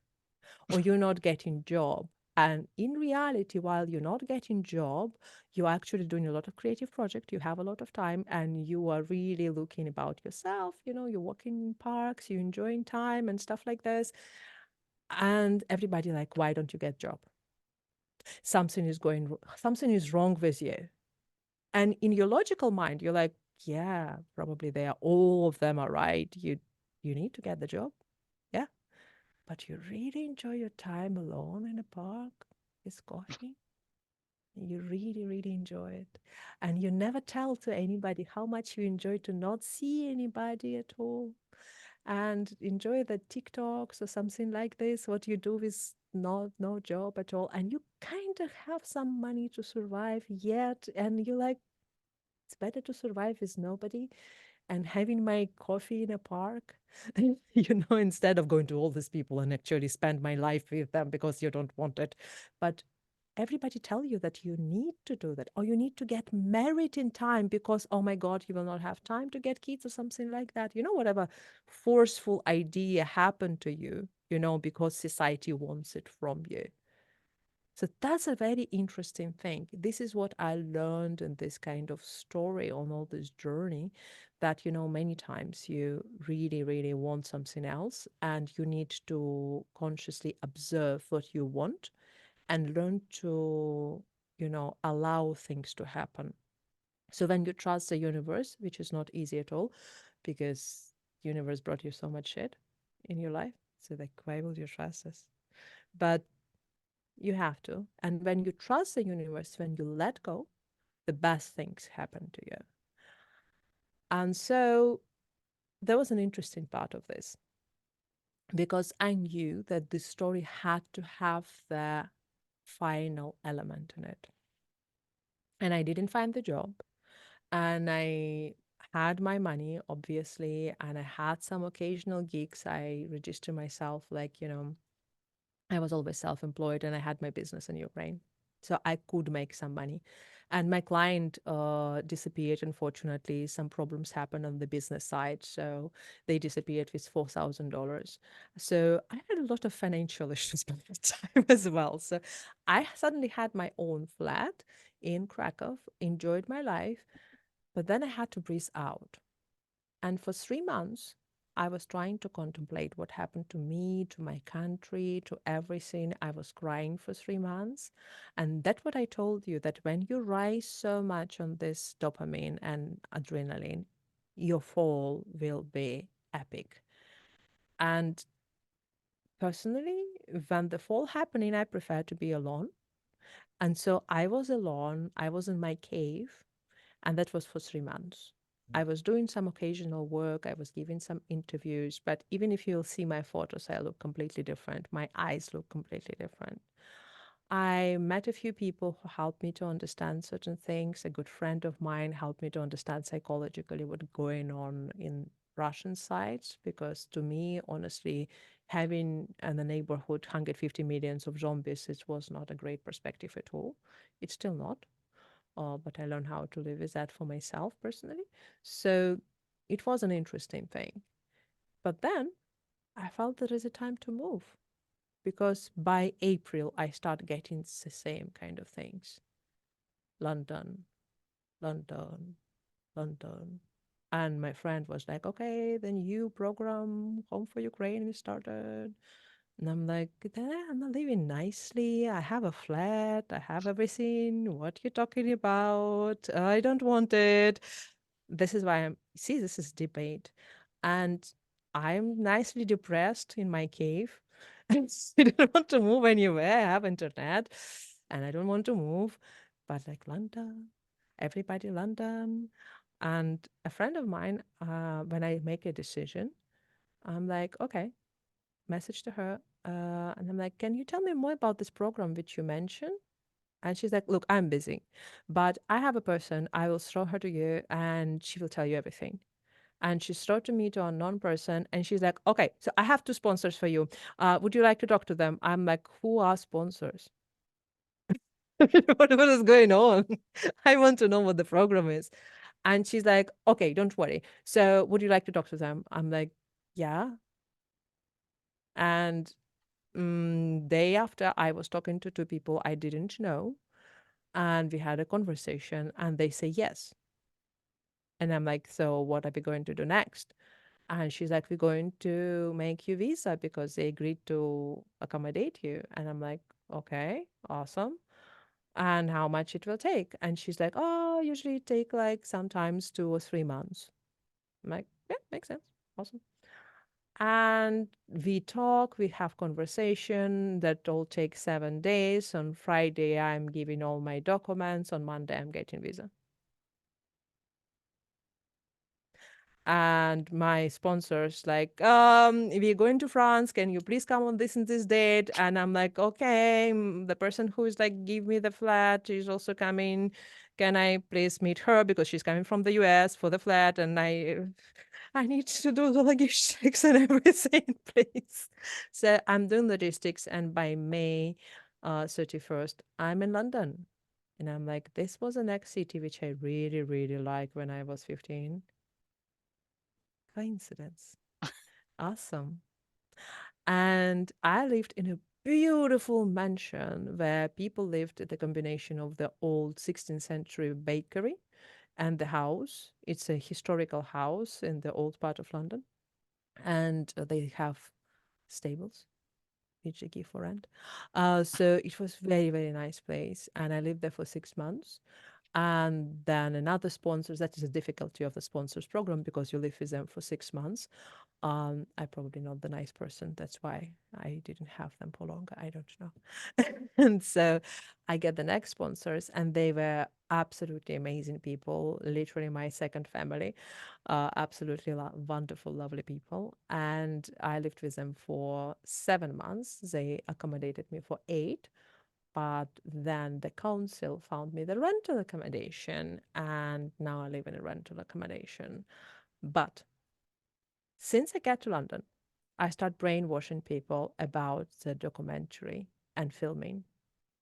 Or you're not getting job. And in reality, while you're not getting job, you're actually doing a lot of creative project. You have a lot of time, and you are really looking about yourself. You're walking in parks, you're enjoying time and stuff like this. And everybody like, why don't you get job? Something is wrong with you. And in your logical mind, you're like, yeah, probably they are, all of them are right. You need to get the job. Yeah. But you really enjoy your time alone in a park with coffee. You really, really enjoy it. And you never tell to anybody how much you enjoy to not see anybody at all, and enjoy the TikToks or something like this, what you do with no job at all. And you kind of have some money to survive yet. And you're like, it's better to survive with nobody and having my coffee in a park, instead of going to all these people and actually spend my life with them because you don't want it. But everybody tell you that you need to do that, or you need to get married in time because, oh my God, you will not have time to get kids or something like that. Whatever forceful idea happened to you, because society wants it from you. So that's a very interesting thing. This is what I learned in this kind of story on all this journey, that, many times you really, really want something else, and you need to consciously observe what you want and learn to, allow things to happen. So when you trust the universe, which is not easy at all, because universe brought you so much shit in your life. So like, why will you trust us? But you have to. And when you trust the universe, when you let go, the best things happen to you. And so there was an interesting part of this, because I knew that this story had to have the final element in it. And I didn't find the job. And I had my money, obviously. And I had some occasional gigs. I registered myself, like, I was always self employed, and I had my business in Ukraine. So I could make some money. And my client disappeared, unfortunately. Some problems happened on the business side. So they disappeared with $4,000. So I had a lot of financial issues by that time as well. So I suddenly had my own flat in Krakow, enjoyed my life, but then I had to breathe out. And for 3 months, I was trying to contemplate what happened to me, to my country, to everything. I was crying for 3 months. And that's what I told you, that when you rise so much on this dopamine and adrenaline, your fall will be epic. And personally, when the fall happening, I prefer to be alone. And so I was alone. I was in my cave. And that was for 3 months. I was doing some occasional work, I was giving some interviews, but even if you'll see my photos, I look completely different. My eyes look completely different. I met a few people who helped me to understand certain things. A good friend of mine helped me to understand psychologically what's going on in Russian sides, because to me, honestly, having in the neighborhood 150 millions of zombies, it was not a great perspective at all. It's still not, but I learned how to live with that for myself personally. So it was an interesting thing. But then I felt there is a time to move, because by April I start getting the same kind of things. London, London, London. And my friend was like, okay, then you program Home for Ukraine, we started. And I'm like, I'm living nicely. I have a flat. I have everything. What you talking about? I don't want it. This is why see, this is debate. And I'm nicely depressed in my cave. I didn't want to move anywhere. I have internet and I don't want to move. But like London, everybody London. And a friend of mine, when I make a decision, I'm like, okay, message to her. And I'm like, can you tell me more about this program which you mentioned? And she's like, look, I'm busy, but I have a person. I will throw her to you and she will tell you everything. And she threw to me to a non-person and she's like, okay, so I have two sponsors for you. Would you like to talk to them? I'm like, who are sponsors? What is going on? I want to know what the program is. And she's like, okay, don't worry. So would you like to talk to them? I'm like, yeah. And day after, I was talking to two people I didn't know, and we had a conversation, and they say yes. And I'm like, so what are we going to do next? And she's like, we're going to make you visa because they agreed to accommodate you. And I'm like, okay, awesome. And how much it will take? And she's like, oh, usually it take like sometimes 2 or 3 months. I'm like, yeah, makes sense. Awesome. And we talk, we have conversation. That all takes 7 days. On Friday, I'm giving all my documents. On Monday, I'm getting visa. And my sponsors like, we're going to France, can you please come on this and this date? And I'm like, okay. The person who is like give me the flat is also coming, can I please meet her because she's coming from the US for the flat, and I need to do the logistics and everything, please. So I'm doing logistics, and by May 31st I'm in London. And I'm like, this was the next city which I really really liked when I was 15. Coincidence. Awesome. And I lived in a beautiful mansion where people lived at the combination of the old 16th century bakery and the house. It's a historical house in the old part of London. And they have stables, which they give for rent. So it was very, very nice place. And I lived there for 6 months. And then another sponsor, that is the difficulty of the sponsors program because you live with them for 6 months. I'm probably not the nice person. That's why I didn't have them for longer. I don't know. And so I get the next sponsors, and they were absolutely amazing people, literally my second family. Absolutely wonderful, lovely people. And I lived with them for 7 months. They accommodated me for 8. But then the council found me the rental accommodation, and now I live in a rental accommodation. But since I got to London, I start brainwashing people about the documentary and filming.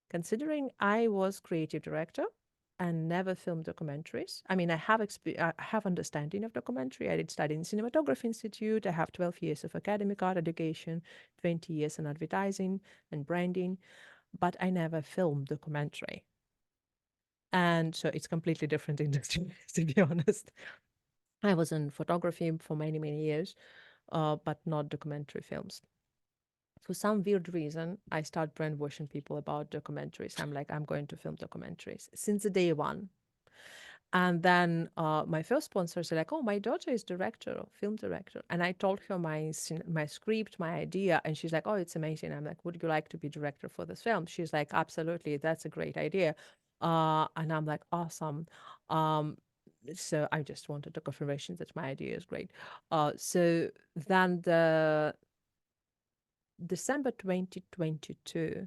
Considering I was creative director and never filmed documentaries, I mean, I have understanding of documentary. I did study in Cinematography Institute. I have 12 years of academic art education, 20 years in advertising and branding, but I never filmed documentary. And so it's completely different industry, to be honest. I was in photography for many, many years, but not documentary films. For some weird reason, I start brainwashing people about documentaries. I'm like, I'm going to film documentaries since the day one. And then my first sponsors are like, "Oh, my daughter is director, film director." And I told her my script, my idea, and she's like, "Oh, it's amazing." I'm like, "Would you like to be director for this film?" She's like, "Absolutely, that's a great idea." And I'm like, "Awesome." Um, so I just wanted a confirmation that my idea is great. So then the December 2022,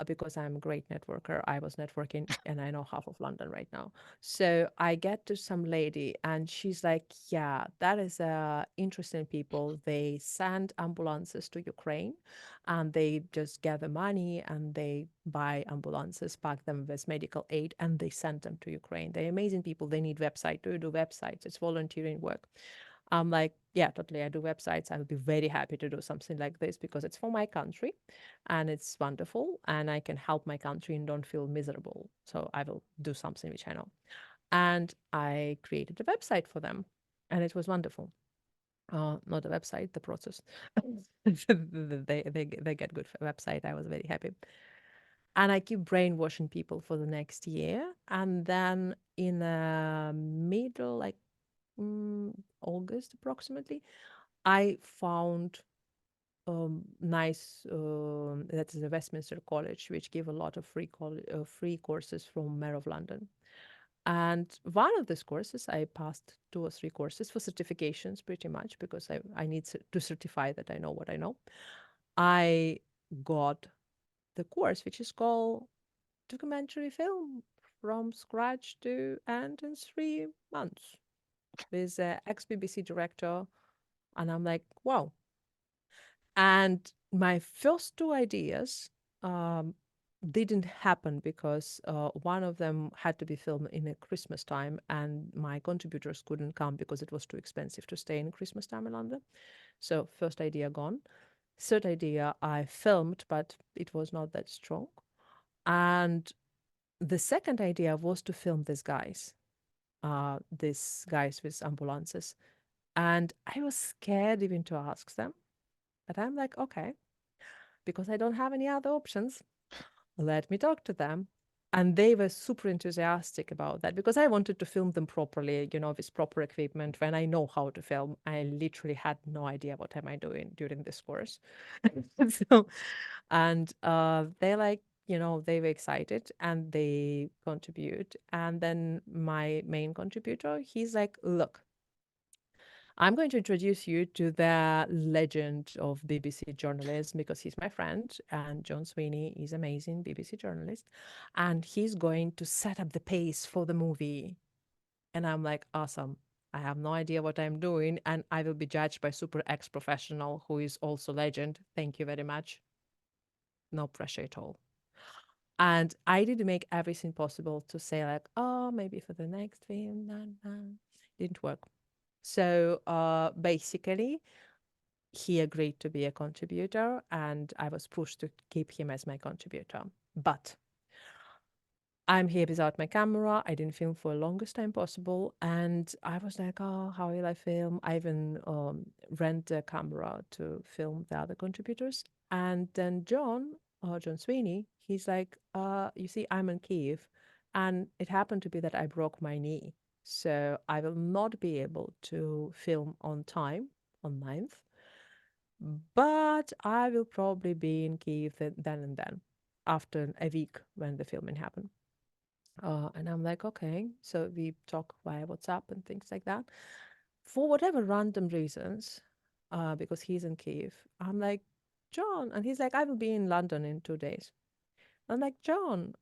because I'm a great networker, I was networking and I know half of London right now. So I get to some lady and she's like, yeah, that is interesting people. They send ambulances to Ukraine and they just gather money and they buy ambulances, pack them with medical aid, and they send them to Ukraine. They're amazing people. They need website. Do you do websites? It's volunteering work. I'm like, yeah, totally. I do websites. I would be very happy to do something like this because it's for my country and it's wonderful and I can help my country and don't feel miserable. So I will do something which I know. And I created a website for them and it was wonderful. Not the website, the process. They get good website. I was very happy. And I keep brainwashing people for the next year. And then in the middle, August approximately, I found nice, that is a Westminster College, which give a lot of free courses from Mayor of London. And one of these courses, I passed two or three courses for certifications pretty much because I need to certify that I know what I know. I got the course, which is called documentary film from scratch to end in 3 months with an ex-BBC director. And I'm like, wow. And my first two ideas um, didn't happen because one of them had to be filmed in a Christmas time, and my contributors couldn't come because it was too expensive to stay in Christmas time in London. So first idea gone. Third idea I filmed, but it was not that strong. And the second idea was to film these guys with ambulances. And I was scared even to ask them, but I'm like, okay, because I don't have any other options. Let me talk to them. And they were super enthusiastic about that because I wanted to film them properly, with proper equipment. When I know how to film, I literally had no idea what am I doing during this course. So, and they they were excited and they contribute. And then my main contributor, he's like, look, I'm going to introduce you to the legend of BBC journalism because he's my friend, and John Sweeney is amazing BBC journalist, and he's going to set up the pace for the movie. And I'm like, awesome. I have no idea what I'm doing, and I will be judged by super ex professional who is also legend. Thank you very much. No pressure at all. And I did make everything possible to say like, oh, maybe for the next film, nah, nah. Didn't work. So basically, he agreed to be a contributor, and I was pushed to keep him as my contributor. But I'm here without my camera. I didn't film for the longest time possible. And I was like, oh, how will I film? I even rent a camera to film the other contributors. And then John Sweeney, he's like, you see, I'm in Kiev. And it happened to be that I broke my knee. So I will not be able to film on time on 9th, but I will probably be in Kiev then and then after a week when the filming happened. And I'm like, okay. So we talk via WhatsApp and things like that. For whatever random reasons, because he's in Kiev, I'm like, John, and he's like, I will be in London in 2 days. I'm like, John,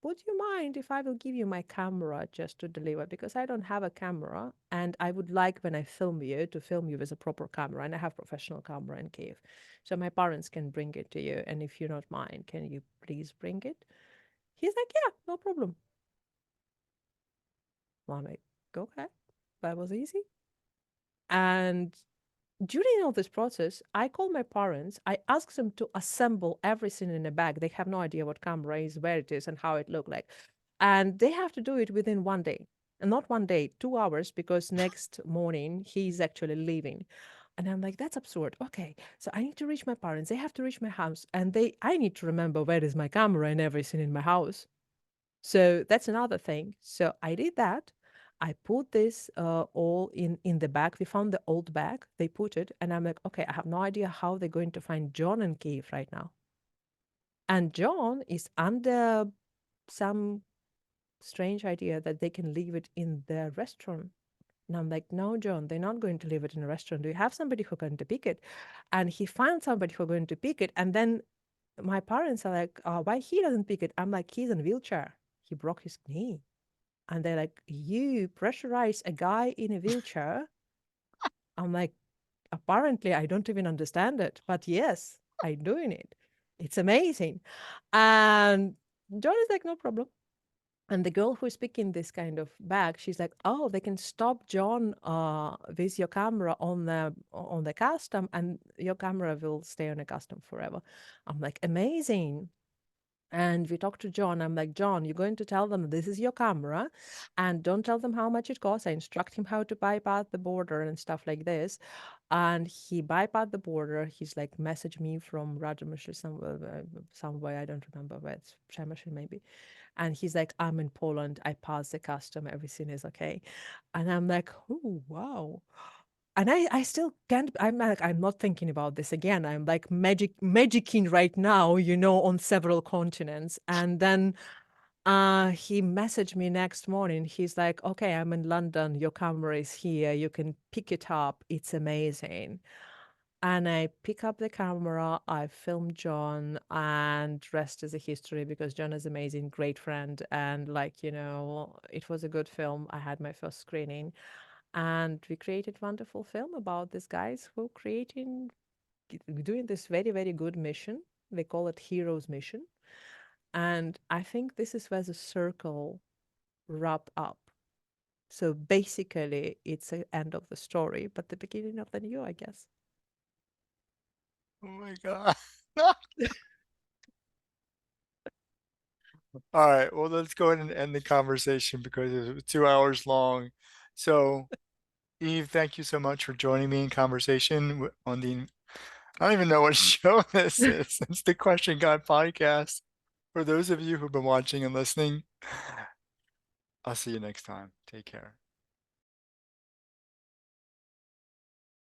would you mind if I will give you my camera just to deliver? Because I don't have a camera, and I would like when I film you to film you with a proper camera, and I have professional camera in Kiev. So my parents can bring it to you, and if you don't mind, can you please bring it? He's like, yeah, no problem. I'm like, okay, that was easy. And during all this process, I call my parents. I ask them to assemble everything in a bag. They have no idea what camera is, where it is, and how it look like. And they have to do it within one day. And not one day, 2 hours, because next morning he's actually leaving. And I'm like, that's absurd. Okay, so I need to reach my parents. They have to reach my house. And I need to remember where is my camera and everything in my house. So that's another thing. So I did that. I put this all in the bag. We found the old bag. They put it, and I'm like, okay, I have no idea how they're going to find John and Kiev right now. And John is under some strange idea that they can leave it in the restaurant. And I'm like, no, John, they're not going to leave it in a restaurant. Do you have somebody who going to pick it? And he found somebody who's going to pick it. And then my parents are like, why he doesn't pick it? I'm like, he's in a wheelchair. He broke his knee. And they're like, you pressurize a guy in a wheelchair? I'm like, apparently, I don't even understand it. But yes, I'm doing it. It's amazing. And John is like, no problem. And the girl who is picking this kind of bag, she's like, oh, they can stop John with your camera on the custom, and your camera will stay on a custom forever. I'm like, amazing. And we talked to John. I'm like, John, you're going to tell them this is your camera, and don't tell them how much it costs. I instruct him how to bypass the border and stuff like this. And he bypassed the border. He's like, message me from Radomyśl somewhere, I don't remember where, it's Przemyśl maybe. And he's like, I'm in Poland. I passed the custom. Everything is okay. And I'm like, oh, wow. and I still can't. I'm like, I'm not thinking about this again. I'm like magicking right now, on several continents. And then he messaged me next morning. He's like, "Okay, I'm in London. Your camera is here. You can pick it up. It's amazing." And I pick up the camera, I film John, and rest is a history because John is amazing, great friend. And like, it was a good film. I had my first screening, and we created wonderful film about these guys who doing this very, very good mission. They call it Heroes Mission. And I think this is where the circle wrap up. So basically, it's the end of the story, but the beginning of the new, I guess. Oh my God. All right. Well, let's go ahead and end the conversation because it's 2 hours long. So, Eve, thank you so much for joining me in conversation on the, I don't even know what show this is. It's the Question God podcast. For those of you who've been watching and listening, I'll see you next time. Take care.